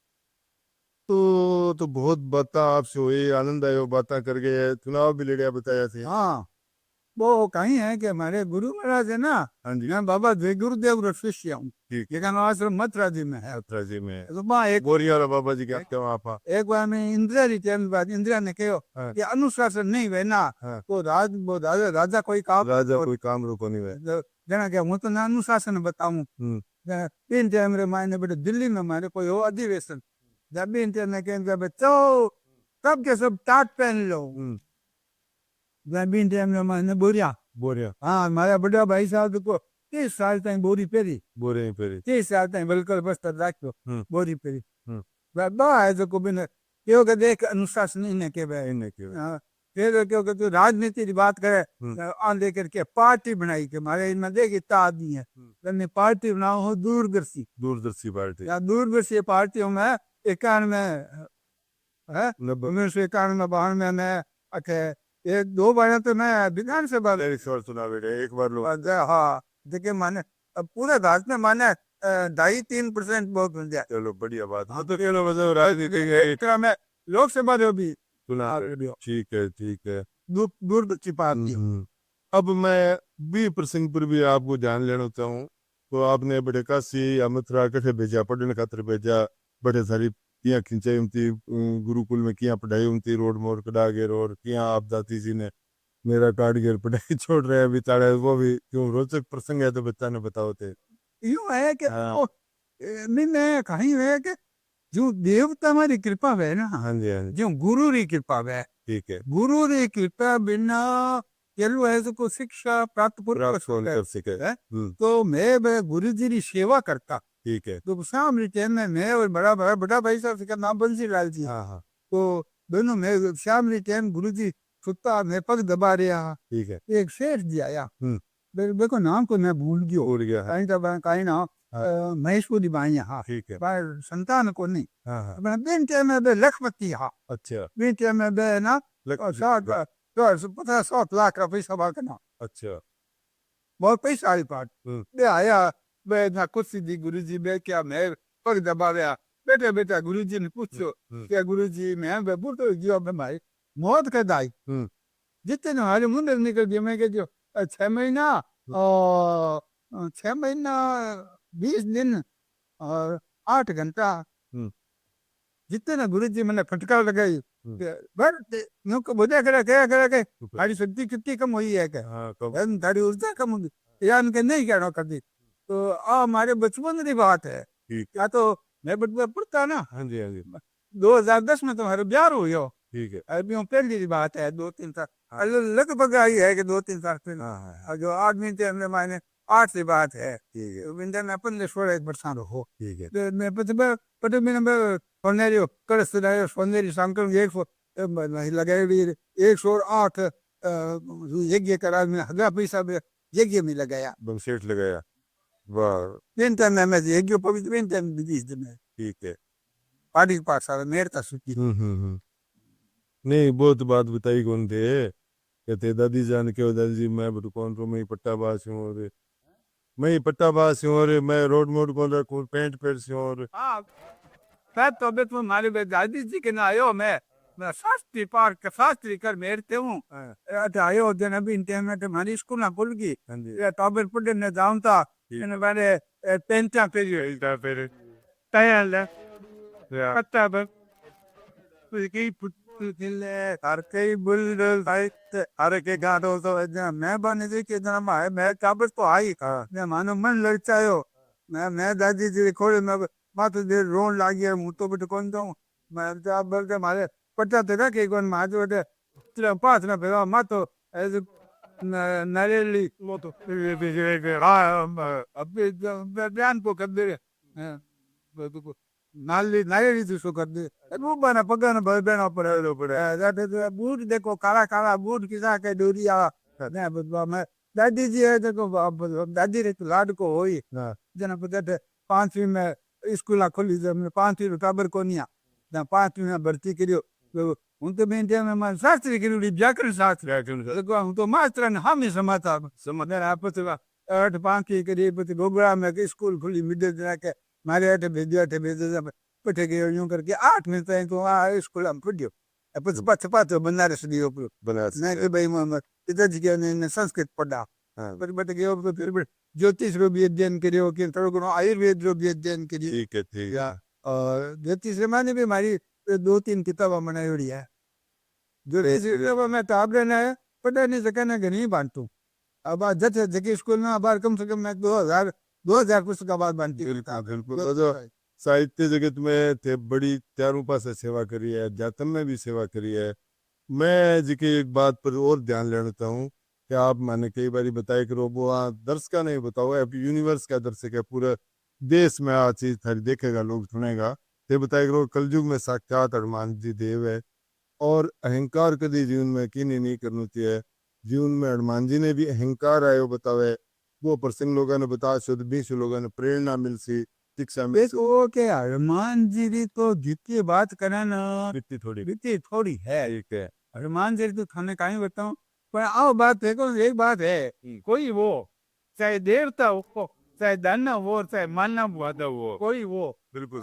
तो बहुत बातें आपसे हुई आनंद आयो बातें करके चुनाव भी लड़िया बताया थे
हाँ वो कहीं है कि हमारे गुरु महाराज है ना
हाँ जी
मैं बाबा जय गुरुदेव शिष्य हूँ
ठीक
ये कहना आश्रम मथुरा जी में है
यात्रा जी में
तो वहाँ एक
बोरिया वाला बाबा जी क्या क्या वहाँ पर
एक बार में इंदिरा रिटर्न बाद इंदिरा ने कहो
हाँ।
कि अनुशासन नहीं है ना
हाँ।
तो राजा कोई काम
राजा कोई काम रुको नहीं है
जना क्या हूँ तो ना अनुशासन बताऊं तीन टाइम रे मायने बेटे दिल्ली में मारे कोई हो अधिवेशन जब भी इंटरनेट के बच्चों सब के सब टाट पहन लो जब भी इंटरनेट में मायने बोरिया
बोरिया
हाँ हमारा बड़ा भाई साहब को 30 साल तक बोरी पेरी
बोरे पेरी
30 साल तक बिल्कुल बस रखो बोरी पेरी
हम्म।
बाबा है जो को बिन क्यों के देख अनुशासन इन्हें के बे
इन्हें के
हाँ, फिर क्यों के तू राजनीति की बात करे आन लेकर के पार्टी बनाई के मारे इनमें देख इतना आदमी है तो पार्टी बनाओ हो
दूरदर्शी पार्टी
या दूरदर्शी पार्टियों में 91 है 1991-92 में अखे एक 2 बार तो मैं विधानसभा
चुनाव एक बार लोग
हाँ देखिए माने अब पूरे भारत में माने 2.5-3% बहुत बन जाए
चलो बढ़िया बात हाँ तो चलो मतलब राजनीति
इतना में लोकसभा जो भी
चुनाव ठीक है
दूरदर्शी पार्टी
अब मैं भी प्रसंग पर भी आपको जान लेना चाहूँ तो आपने बड़े काशी या मथुरा कठे भेजा पढ़ने खातर भेजा बड़े सारी किया खिंचाई उमती गुरुकुल में किया पढ़ाई उमती रोड मोड़ कड़ा गेर और किया आप दाती जी ने मेरा कार्ड गेर पढ़ाई छोड़ रहे हैं बिचारे वो भी क्यों रोचक प्रसंग है तो बच्चा ने बताओ थे
यूं है कि मैंने कहीं है कि जो देवता हमारी कृपा है ना
हाँ जी
जो गुरु री कृपा है
ठीक है
गुरु री कृपा बिना चलो ऐसे को शिक्षा प्राप्त
कर सके
तो मैं गुरु जी की सेवा करता
ठीक है
तो सामने टाइम में मैं और बड़ा भाई साहब का नाम बंसी लाल जी
हाँ
तो दोनों में सामने टाइम गुरु जी सुता मैं पग दबा रहा
ठीक है
एक शेर जी आया मेरे को नाम को मैं भूल गया कहीं ना महेशपुरी बाई हाँ
ठीक है
पर संतान को नहीं
हाँ
बिन टाइम में लखपति हाँ
अच्छा
बिन टाइम में ना 50 लाख का पैसा बांटना
अच्छा
बहुत पैसा आई पाठ मैं आया मैं ना कुछ दी गुरु जी मैं क्या मैं पग दबा रहा बेटा गुरु जी ने पूछो क्या गुरु जी मैं बुढ़ तो गया मैं भाई मौत कर दाई जितने हमारे मुंडे निकल गया मैं जो 6 महीना और 6 महीना 20 दिन और 8 घंटा जितने गुरु जी मैंने फटकार लगाई तारी शक्ति कितनी कम हुई है तारी ऊर्जा कम होगी या उनके नहीं कहना कभी तो हमारे बचपन की बात है या तो मैं बचपन पढ़ता ना
हाँ जी
2010 में तुम्हारे ब्याह हो गया
ठीक है
अभी पहली की बात है 2-3 साल लगभग आई है कि 2-3 साल पहले जो आदमी थे हमने मायने 8 की बात है
ठीक है
विंटर में अपन 16 हो
ठीक है
तो मैं पता मैंने सोनेरी कर सोनेरी शंकर एक लगाई 108 यज्ञ करा में हगा पैसा यज्ञ में लगाया
बमसेट लगाया वाह
विंटर में मैं यज्ञ पवित्र विंटर में
ठीक है
पार्टी पास आ मेरे तक सूची
नहीं बहुत बात बताई कौन थे कहते दादी जान के दादी जी मैं कौन तो मैं पट्टाबाज हूँ और मैं पट्टाबाज हूँ और मैं रोड मोड कौन रखूँ पेंट पेट हूँ और
तो अबे तुम हमारे दादी जी के ना आयो मैं शास्त्री पार्क शास्त्री कर मेरते हूँ आयो दिन अभी इंटरनेट हमारी स्कूल ना खुल गई तबे पढ़ने जाऊँ था इन बारे पेंटा पे तयार पत्ता पर की पुतले हर कई बुल साहित्य हर के गाड़ो तो मैं बने थी कि जना मैं काबस तो आई मैं मानो मन ललचायो मैं दादी जी खोले मैं मातो देर रोन लागी है मुँह तो बिट कौन जाऊं मैं आप बोलते मारे पट्टा तेरा के कौन माजो बेटे तेरा पास ना फिर मातो ऐसे नरेली मोतो अभी बयान को कर दे नाली नाली तो शो कर दे वो बना पगन बना पड़े जाते बूट देखो काला काला बूट किसा के डोरी आ ने बदवा मैं दादी जी है देखो दादी रे तो लाड को होई जना पता पांचवी में स्कूल खोली जब मैं पांचवी रुकाबर को नहीं ना पांचवी में भर्ती करियो हूं तो मैं में मैं शास्त्री करियो व्याकरण शास्त्र देखो हूं तो मास्टर ने हम ही समाता समझ आपस में 8 5 की करीब गोगड़ा में स्कूल खुली मिडिल जना के मारे अटे भेजो पठे गयो यूं करके 8 मिनट तक तो आ स्कूल हम पढ़ियो अब पाच बनारस दियो बनारस नहीं भाई मोहम्मद इधर जी ने संस्कृत पढ़ा पर बट गयो तो फिर ज्योतिष रो भी अध्ययन करियो कि थोड़ो घणो आयुर्वेद रो भी अध्ययन करियो
ठीक है ठीक है
और ज्योतिष रे माने भी मारी 2 3 किताबा बनायोड़ी है ज्योतिष रे मैं ताब लेना है पढ़ा नहीं सके ना घणी बांटू अब जैसे जगह स्कूल में बार कम से कम मैं 2000 पुस्तक बाद बनती
बिल्कुल तो जो साहित्य जगत में थे बड़ी चारों पास सेवा करी है जातम में भी सेवा करी है मैं जी की एक बात पर और ध्यान लेना चाहूँ कि आप मैंने कई बार बताया कि रोबो दर्श का नहीं बताओ अब यूनिवर्स का दर्शक है पूरे देश में आ चीज थारी देखेगा लोग सुनेगा ते बताया करो कलयुग में साक्षात हनुमान जी देव है और अहंकार कभी जीवन में की नहीं करनी चाहिए जीवन में हनुमान जी ने भी अहंकार आयो बतावे वो प्रसंग लोगों ने बता शुद्ध 20 लोगों ने प्रेरणा मिल सी शिक्षा मिल सी
वो के हनुमान जी री तो जितनी बात करे ना
बित्ती
थोड़ी है
ठीक है
हनुमान जी तो थाने कहीं बताऊं पर आओ बात देखो एक बात है कोई वो चाहे देवता हो चाहे दानव हो चाहे मानव हो कोई वो
बिल्कुल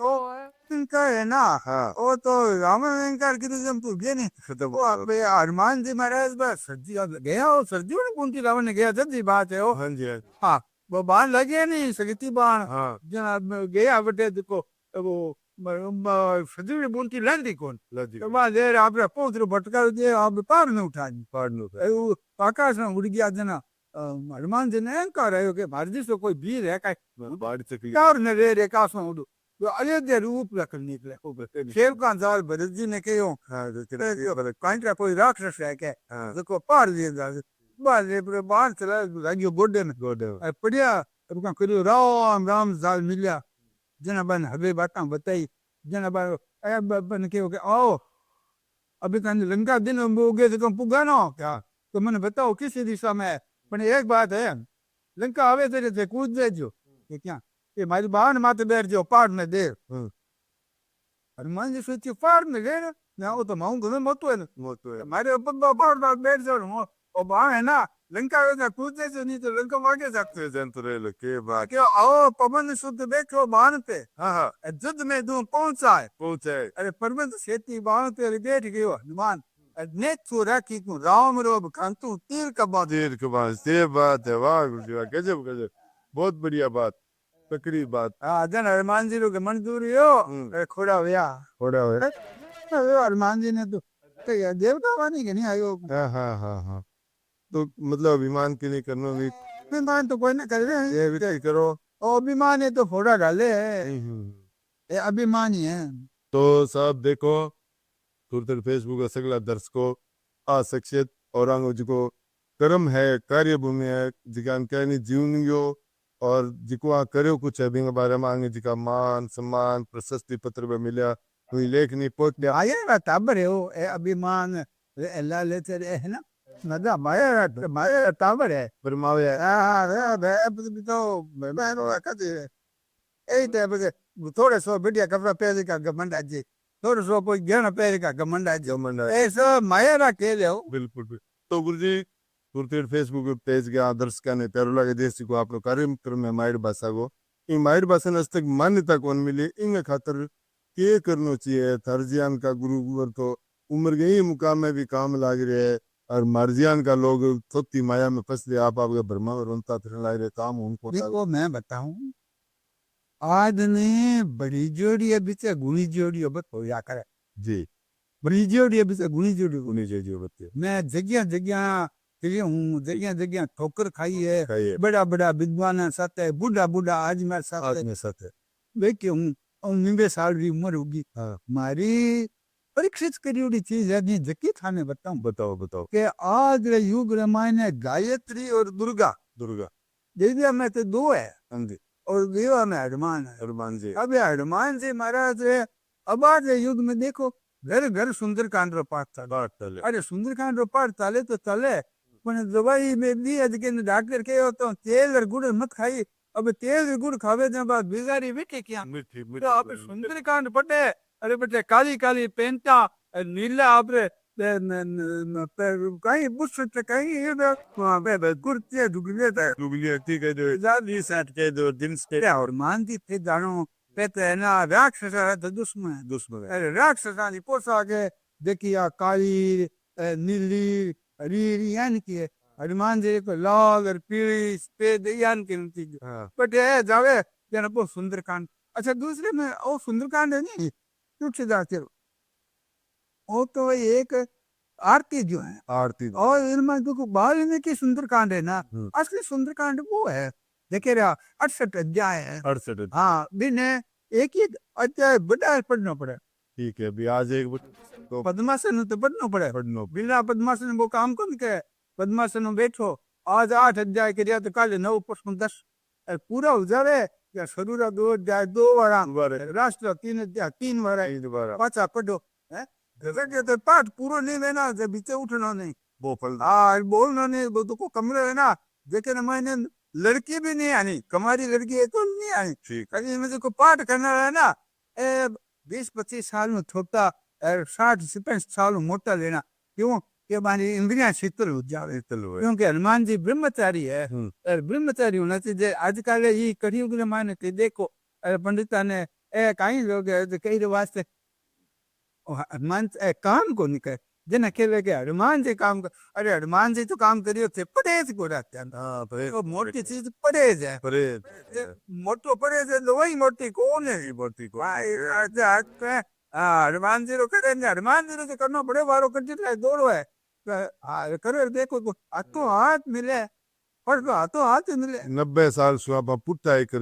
इनका है ना
हाँ
वो तो राम इनकार की तो तू गए नहीं
तो
वो अबे हनुमान जी महाराज बस सर्दी गया हो सर्दी में कौन सी रावण ने गया जल्दी बात है वो
हाँ जी
हाँ वो बाण लगे नहीं सकती बाण
हाँ
जनाब गया बेटे देखो वो सर्दी में बुनती लंदी कौन
लजी
तो बाद देर आप पहुंच रो भटका दे आप पार न उठा
पाड़ नो
वो आकाश में उड़ गया जना हनुमान जी ने कह रहे हो कि भारत से कोई वीर है का
बाड़ी चक्री
और न रे आकाश में उड़ो तो अयोध्या रूप रख निकले शेर का जाल भरत जी ने कहो
हाँ
कहीं कोई राक्षस है क्या
हाँ
देखो पार दिए बाल रे बाण चला लागियो गोडे में
गोडे
पड़िया अब का करियो राम राम जाल मिलिया जना बन हवे बातें बताई जना बन के आओ अभी कहीं लंका दिन हो गए तो पुगा ना क्या तो मैंने बताओ किस दिशा में है पर एक बात है लंका आवे थे कूद दे जो क्या ये मारी बाण माते बैठ जो पार में दे हनुमान जी सोचे पार में गए ना वो तो माऊं घुमे मोतो है
मोतो
मारे ऊपर पार बैठ जाओ और बाण है ना लंका में कूद दे जो नहीं तो लंका मांगे सकते
जंतरेल के बात
क्यों आओ पवन शुद्ध देखो बाण पे
हाँ हाँ
युद्ध में दूं पहुंचाए
पहुंचे
अरे पर्वत खेती बाण पे बैठ गयो हनुमान नेत तो राखी तू राम रोब खांतू तीर का बाद
देर के बाद ये बात है वाह गुरु जी वाह गजब गजब बहुत बढ़िया बात तकरीब बात
हाँ जन हनुमान जी के मंजूरी हो खोड़ा हुआ
थोड़ा है
हनुमान जी ने तो देवता वानी के नहीं आयो
हाँ हाँ हाँ हाँ तो मतलब अभिमान के लिए करना भी
अभिमान तो कोई ना कर रहे
ये भी करो
और अभिमान है तो फोड़ा डाले है ये अभिमान ही है
तो साहब देखो तुरतर फेसबुक का सगला दर्शकों आसक्षित और आंगो जिको कर्म है कार्यभूमि है जिकान कहनी जीवन यो और जिको आ करो कुछ है बिंग बारे में आगे जिका मान सम्मान प्रशस्ति पत्र में मिला कोई लेख नहीं पोट दिया
आये बात ताबर है वो ए अभिमान अल्लाह लेते रहे है ना नदा माया ताबर है
परमावे
हाँ तो मैं रो कहते ए ते थोड़े सो बढ़िया कपड़ा पहन का घमंड आज थोड़े सो कोई गहना पहन का घमंड आज ऐसा माया रा के ले
बिल्कुल तो गुरुजी तुरतीर फेसबुक पेज के आदर्श का ने तेरुला के देश को आप कार्यक्रम में माइड भाषा को इन माइड भाषा ने तक मान्यता कौन मिली इन खातर के करना चाहिए थर्जियान का गुरु तो उम्र गई मुकाम में भी काम लाग रहे है और मर्जियान का लोग सत्ती माया में फंस गए, आप आपके ब्रह्मा में रोनता फिरने लगे काम उनको
देखो मैं बताऊं, आज ने बड़ी जोड़ी अभी से गुणी जोड़ी अब हो या करे,
जी
बड़ी जोड़ी अभी से गुणी जोड़ी
उन्हीं जो बच्चे
मैं जगह जगह फिरी हूँ, जगह जगह ठोकर खाई है,
खाइए
बड़ा बड़ा विद्वान साथ है, बूढ़ा बूढ़ा आज मेरे साथ
आज
है,
में सत है।
देखे हूँ और 90 साल की उम्र होगी।
हाँ
मारी परीक्षित करी हुई चीज है, नहीं जकी थाने बताऊं
बताओ बताओ।
कि आज रे युग रामायण है गायत्री और दुर्गा,
दुर्गा
देविया में तो दो है
हाँ जी
और देवा में हनुमान है।
हनुमान जी
अब ये हनुमान जी महाराज है, अब आज के युग में देखो घर घर सुंदरकांड रो पाठ चले।
बात चले
अरे सुंदरकांड रो पाठ चले तो चले, पर दवाई में दी है कि डॉक्टर के हो तो तेल और गुड़ मत खाई। अब तेल और गुड़ खावे जब बाद बीमारी बैठे क्या,
मीठी
तो आप सुंदरकांड पटे, अरे बेटे काली काली पेंटा नीला आपरे कहीं बुश कहीं इधर वहां पे कुर्ते डुबले थे
डुबली ठीक है जो
जादी सेट के दो दिन से और मानती थे जानो कहते है ना राक्षस है तो दुश्मन है।
दुश्मन है
अरे राक्षसानी पोशाक है देखिया काली नीली हरी यानी कि हनुमान जी को लाल और पीली सफेद यानी की चीज
हाँ
बट ये जावे जरा बहुत सुंदरकांड। अच्छा दूसरे में वो सुंदरकांड है नहीं तुलसीदास वो तो वही एक आरती जो है
आरती
और इनमें जो वाल्मीकि सुंदरकांड है ना,
हम्म।
असली सुंदरकांड वो है देखे रहा 68 अध्याय है।
68
हाँ बिने एक ही अध्याय बड़ा पढ़ना पड़े,
ठीक है अभी आज एक तो
पद्मासन तो पढ़ना पड़े,
पढ़नो
बिना पद्मासन वो काम कौन करे। पद्मासन में बैठो आज 8 अध्याय के तो कल 9 प्रश्न 10 पूरा हो जावे या शरूरा 2 अध्याय 2 बारा राष्ट्र 3 अध्याय 3 बारा
दोबारा
पाचा पढ़ो है। जैसे तो पाठ पूरा नहीं लेना जब बीचे उठना नहीं,
वो फल
हाँ बोलना नहीं, वो तो को कमरे है ना देखे ना मैंने लड़की भी नहीं आनी, कमारी लड़की है तो नहीं आनी।
ठीक
कहीं मुझे को पाठ करना है ना 20-25 साल में छोटा 60-65 साल में मोटा लेना, क्यों कि हमारी इंद्रियां शीतल हो जावे,
चलो
क्योंकि हनुमान जी ब्रह्मचारी है और ब्रह्मचारी होना चाहिए। आजकल ये कलयुग में माने देखो पंडिता ने कई लोग कई वास्ते हनुमान काम को नहीं करे जिन अकेले के हनुमान जी काम कर। अरे हनुमान जी तो काम करियो थे परहेज को रहते हैं,
हाँ परहेज
तो मोटी चीज परहेज है,
परहेज
मोटो परहेज है तो वही मोटी कौन है
मूर्ति को
हनुमान जी रो करे हनुमान जी रो तो करना पड़े वारो कर जितना दौड़ो है करो देखो हाथों हाथ मिले पर हाथों हाथ मिले
90 साल सुबह पुट्टा एक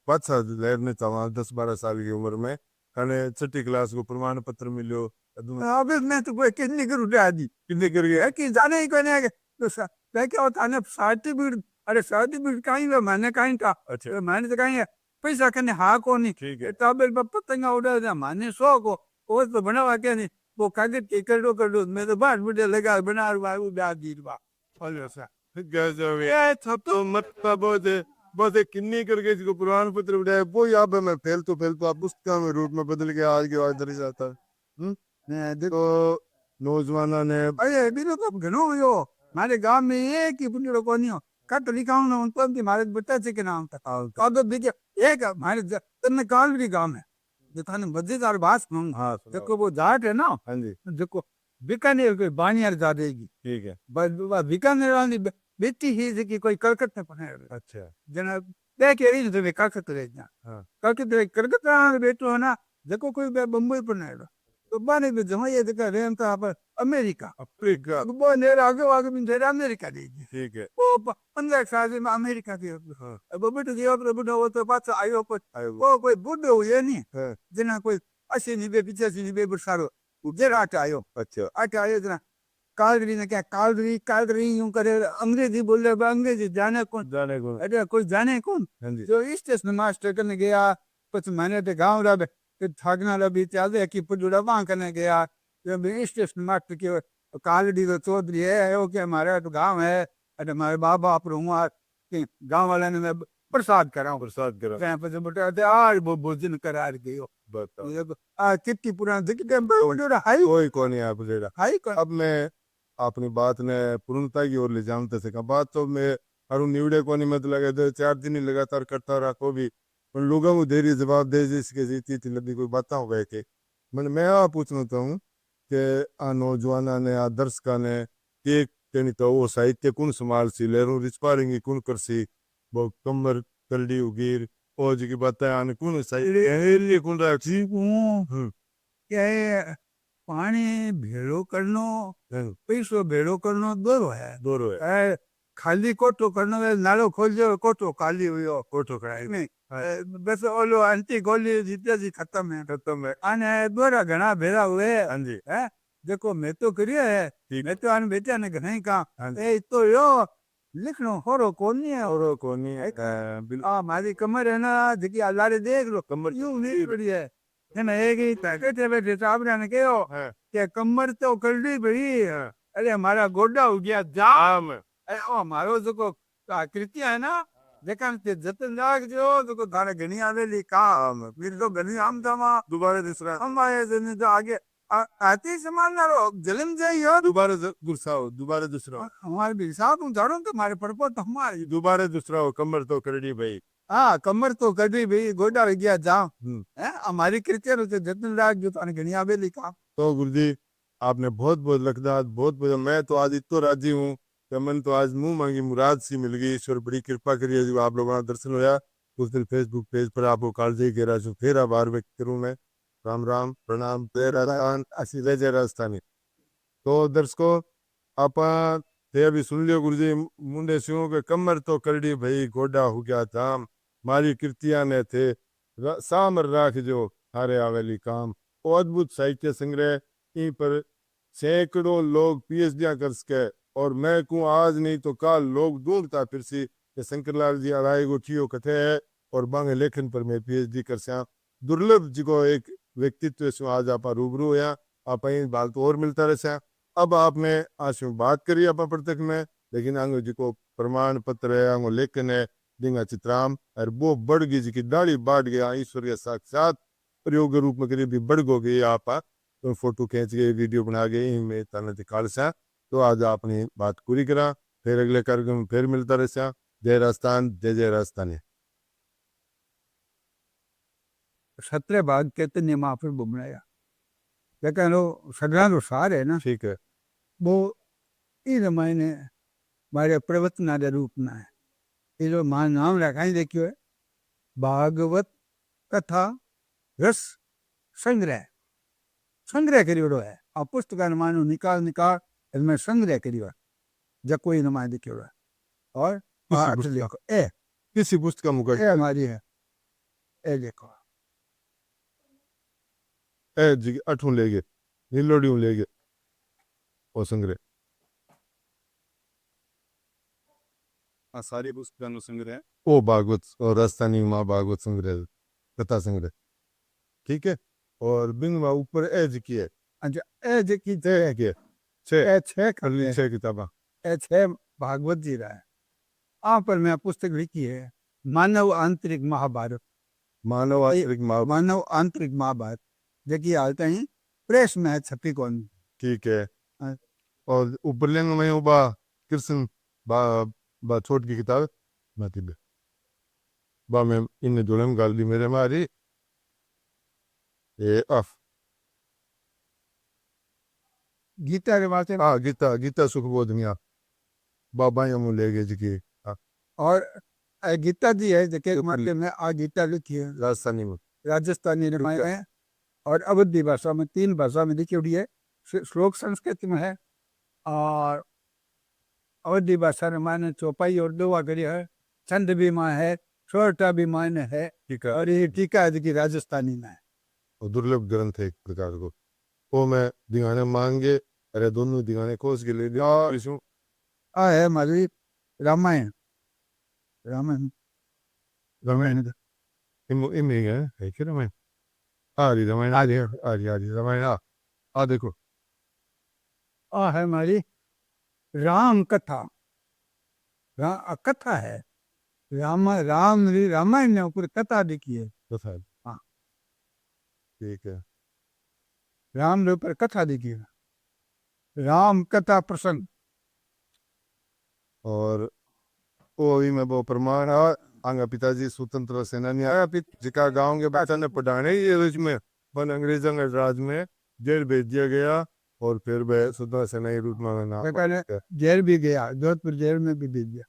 बादशाह लहरने तवा 10-12 साल की उम्र में कने 6ठी क्लास को प्रमाण पत्र मिलो
अबे मैं तो कोई कितनी कर उठा दी
कितने कर गए
कि जाने ही कहने के तो क्या होता है सर्टिफिकेट, अरे सर्टिफिकेट कहीं है मैंने कहीं का
अच्छा
मैंने तो कहीं है पैसा कहने हाँ को नहीं
ठीक है
ताबेल पर पतंगा उड़ा दिया माने 100 को वो तो बना हुआ क्या नहीं वो कागज के कर दो मैं तो बात वीडियो लगा बना बाबू ब्याज दी बा और सा
गजब ये सब तो मत बहुत किन्नी करके इसको प्रमाण पत्र उठाया वो यहाँ पे मैं फैल तो आप पुस्तक में रूप में बदल के आज के बाद दर जाता तो नौजवानों ने
अरे बिनो तो घणो हुयो मारे गांव में एक ही पुण्य को नहीं हो कट लिखा हूं ना उन पर मारे बच्चा से के नाम था अब देखिए एक हमारे तन्ने काल भी गांव है जो थाने मजेदार बात सुन
हाँ
देखो वो जाट है ना
हाँ जी
देखो बीकानेर कोई बानियार जा देगी
ठीक है
बीकानेर वाली बेटी ही जी कोई कलकत्ता पढ़े
अच्छा
जना देख रही तो कलकत्ता रहना
हाँ
कलकत्ता बेटो है ना देखो कोई बम्बई पढ़े तो बाने भी जमा ये देखा रेम था पर अमेरिका
अफ्रीका
वो नेर आगे भी नेर अमेरिका देगी
ठीक है
वो 15 साल में अमेरिका के
हाँ
अब बेटो दिया पर बुढ़ा वो तो पास आयो पर
आयो
वो कोई बुढ़ो हुए नहीं
हाँ
जना कोई 80-90 85 बरसारो उधर आटा आयो जना कालरी ने क्या कालरी यूं करे अंग्रेजी बोले अंग्रेजी जाने कौन
जाने को
अरे कोई जाने कौन
हाँ जी
जो स्टेशन मास्टर करने गया कुछ मैंने तो गाँव रहा फिर थाकना रहा चलते कि पुजुड़ा वहां करने गया स्टेशन मास्टर की कालड़ी तो चौधरी है वो क्या हमारे तो गाँव है अरे हमारे बाप बाप रहूँगा गाँव वाले ने मैं प्रसाद कराऊं
प्रसाद करा
कहीं पर बेटे आज वो भोजन करा गयो
बताओ
कितनी पुराना हाई
कोई कौन है आप जेड़ा
हाई
अब मैं अपनी बात ने पूर्णता की ओर ले जाऊं तो सका बात तो मैं अरु निवड़े को नहीं मत लगे 2-4 दिन ही लगातार करता रहा को भी पर लोगों को देरी जवाब दे जिसके जीती थी लगी कोई बात हो गए के मैं आ पूछना चाहूँ कि आ नौजवान ने आ दर्शक ने एक तेनी तो वो साहित्य कौन संभाल सी लहरू रिचपारेंगी कौन कर सी वो कमर कलडी उगीर ओ जी की बातें आने कौन साहित्य कौन रहा
जी हूँ
हम्म
के पानी भेड़ो करनो पैसो भेड़ो करनो दोरो है
दोरो है
खाली कोठो करनो है नालो खोल जो कोठो खाली हुई
कोठो कराए
नहीं बस ओलो अंती गोली जीते जी खत्म है आने दोरा घना भेड़ा हुए
हाँ जी
है देखो मैं तो करिए है
ठीक।
मैं तो आने बेटा ने घना ही
हाँ
कहा
जी।
ए तो यो लिखनो होरो कोनी है
और कोनी
मारी कमर है ना जकी अल्लाह देख लो
कमर
यूं नहीं पड़ी है ना एक ही बैठे बैठे साहब ने कहो
है
कि कमर तो कर ली भाई
हाँ।
अरे हमारा गोडा हो गया जाम अरे ओ मारो जो को आकृति है ना देखा ते जतन लाग जो तो थारे घनी आवेली काम फिर तो घनी आम तमा
दोबारा दूसरा
हम आए जने तो आगे आती समान ना रो जलम जाइयो
दोबारा गुस्सा हो दोबारा दूसरा हो
हमारे भी साहब तुम जानो तो हमारे पड़पो तो हमारी
दोबारा दूसरा हो कमर तो करड़ी भाई
हाँ कमर तो कड़ी भाई गोडा हो गया जाम
हम्म।
है हमारी कृत्य तो जतन लाग जो थारे घनी आवेली काम
तो गुरुजी आपने बहुत बहुत लखदात बहुत बहुत मैं तो आज इतो राजी हूँ कि मन तो आज मुंह मांगी मुराद सी मिल गई ईश्वर बड़ी कृपा करिए जो आप लोगों का दर्शन होया उस दिन फेसबुक पेज पर आपको कालजे कह रहा फिर आभार व्यक्त करूँ मैं राम राम प्रणाम जय राजस्थान असी जय राजस्थानी तो दर्शकों आप ते अभी सुन लियो गुरुजी मुंडे सिंह के कमर तो करड़ी भाई गोडा हो गया धाम मारी कृतिया ने थे सामर राख जो हारे आवेली काम वो अद्भुत साहित्य संग्रह इन पर सैकड़ों लोग पीएचडी कर सके और मैं कहूँ आज नहीं तो कल लोग ढूंढता फिर सी कि शंकरलाल जी अढ़ाई गो ठियो कथे है और बांगे लेखन पर मैं पीएचडी कर सया दुर्लभ जी को एक व्यक्तित्व से आज आप रूबरू होया आप बाल तो और मिलता रहे अब आपने आज बात करी आप प्रत्यक्ष में लेकिन आंगो जी को प्रमाण पत्र है आंगो लेखन है दिंगा चित्राम और वो बढ़ गई जी की दाढ़ी बांट गया ईश्वरीय साक्षात प्रयोग रूप में करीब बढ़ गो गई आप तो फोटो खींच गए वीडियो बना गए में तना दिखाल सा तो आज आपने बात पूरी करा फिर अगले कार्यक्रम फिर मिलता रहे जय राजस्थान जय राजस्थानी
17 भाग चैतन्य महाप्रभु बुमराया लेकिन वो सगला जो सार है ना
ठीक है
वो ई रामायण मारे प्रवचन के रूप में है ये जो मान नाम रखा ही देखियो है भागवत कथा रस संग्रह संग्रह करियो है आ पुस्तक मानो निकाल निकाल इसमें संग्रह करियो है जब कोई रामायण देखियो है और देखो ए
किसी पुस्तक मुकर
ए हमारी है ए देखो
ए जी अठू ले गए नीलोड़ियों ले गए और संग्रह
सारी पुस्तकों संग्रह
ओ भागवत और राजस्थानी माँ भागवत संग्रह कथा संग्रह ठीक है और बिंग ऊपर एज की है
अच्छा ए जी की
छह है क्या छह
ए छह कर
छह किताबा
ए छह भागवत जी रहा है आप पर मैं पुस्तक लिखी है मानव आंतरिक महाभारत
मानव आंतरिक
मानव आंतरिक महाभारत देखिए हालते ही प्रेस में है छपी कौन
ठीक है
हाँ।
और ऊपर लेंगे मैं बा कृष्ण बा छोट की किताब माती बे बा मैं इन जुलम गाल दी मेरे मारी ये अफ
गीता के वास्ते
हाँ गीता गीता सुखबोध मिया बाबा यमु ले गए जी की
और गीता जी है देखिए मतलब में आ गीता लिखी है
राजस्थानी में
राजस्थानी रामायण है और अवधी भाषा में 3 भाषा में लिखी हुई है श्लोक संस्कृत में है और अवधी भाषा में माने चौपाई और दोहा करी है छंद भी माँ है छोटा भी मायने है
ठीक है
और ये टीका है जो राजस्थानी में है
और दुर्लभ ग्रंथ है एक प्रकार को वो मैं दिगाने मांगे अरे दोनों दिगाने कोस के ले दिया
आ है हमारी रामायण रामायण
रामायण इम है क्या रामायण आ रही रामायण आ रही रामायण आ देखो
आ है हमारी राम कथा कथा है रामायण ने ऊपर कथा लिखी है
कथा
हाँ
ठीक है
राम के ऊपर कथा लिखी है राम कथा प्रसंग
और वो भी मैं वो प्रमाण है आंगा पिताजी स्वतंत्र सेनानी आया जिका गांव के बच्चा ने पढ़ाने ये में पर अंग्रेजों के राज में जेल भेज दिया गया और फिर वह सुधा से नई रूट में ना
मैंने जेल भी गया, जोधपुर जेल में भी बीत गया।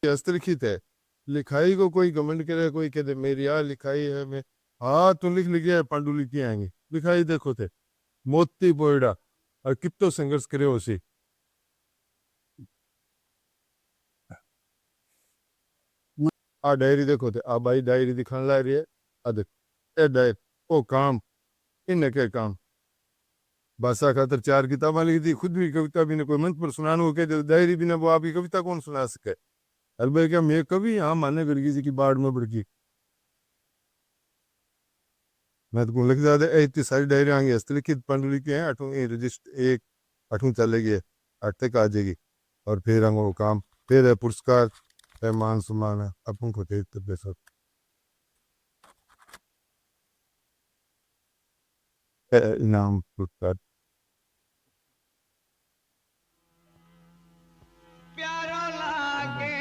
हस्तलिखित है, लिखाई को कोई कमेंट करे, कोई कहते मेरी आ लिखाई है, मैं हाँ तू लिख लिखे पांडु लिखी आएंगे, लिखाई देखो थे मोती पोयड़ा और कितो संघर्ष करे उसी आ डायरी देखो थे, आ भाई डायरी दिखाने ला रही है, अद ए डायरी ओ काम इन के काम भाषा खातर 4 किताबें लिखी थी, खुद भी कविता भी ने कोई मंच पर सुनाने को कहते डायरी भी ने, वो आपकी कविता कौन सुना सके। अरे भाई क्या मैं कवि, हाँ माने गड़गी जी की बाढ़ में बढ़गी, मैं तो लिख जाते इतनी सारी डायरी आएंगी हस्तलिखित पांडुलिपि हैं, 8वीं रजिस्टर 1 8वीं चलेगी, 8 तक आ जाएगी। और फिर वो काम फिर है पुरस्कार है, मान सम्मान है अपन को दे सब इनाम पुरस्कार।
प्यारो लागे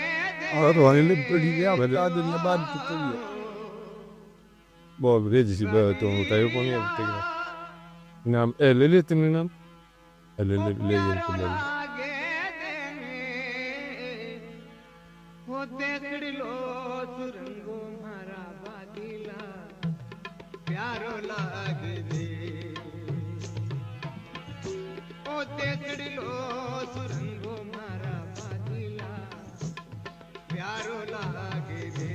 और वाले ने पढ़ी गया, बता दुनिया बाद की तो ये
बहुत रेजी सी बात तो बताइयो कौन है बताइए नाम ए ले ले तुमने नाम ले ले ले ये तो ले
होते खड़लो सुरंगो मारा बादीला प्यारो लागे दे होते खड़लो सुरंगो मारा बादीला प्यारो लागे दे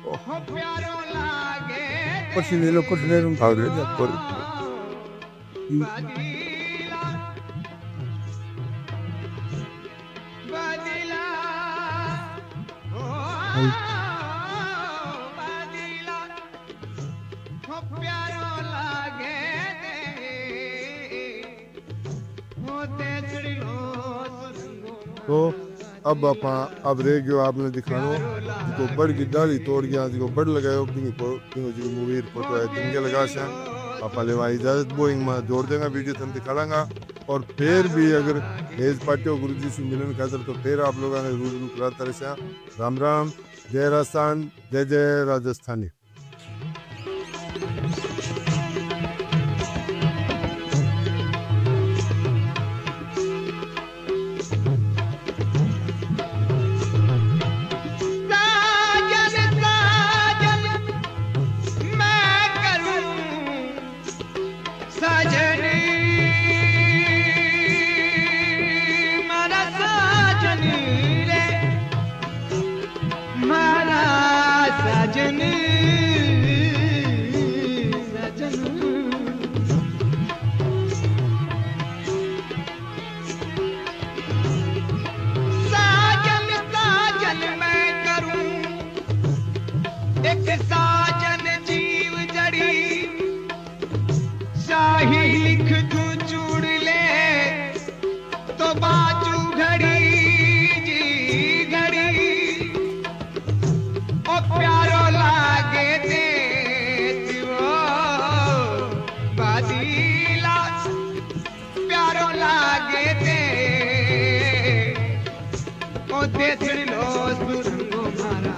हो प्यारो लागे
कुछ ले लो, कुछ ले लो,
आ गए पर
बादीला बादीला ओ बादीला हो प्यारो लागे होते चढ़लो सुरंगो
तो अब रह गयो आपने दिखानो जिको बड़ की डाली तोड़ गया, जिको बड़ लगायो जिको मूवी फोटो है जिनके लगा से आप लेवा इजाजत बोइंग में जोड़ देगा वीडियो तुम दिखाऊंगा। और फिर भी अगर हेज पाटियो गुरु जी से मिलन खातर तो फिर आप लोगों ने रूबरू कराता रहे। राम राम, जय राजस्थान, जय जय राजस्थानी।
साजन साजन मैं करूं साजनी मारा साजनी रे मारा साजनी साजन साजन साजन मैं करूं एक साजन जीव जड़ी शाही लिख तू चूड़ ले तो बाजू घड़ी जी घड़ी ओ प्यारो लागे दे तिवो बादीला प्यारो लागे दे ओ दे लो सुरंगो मारा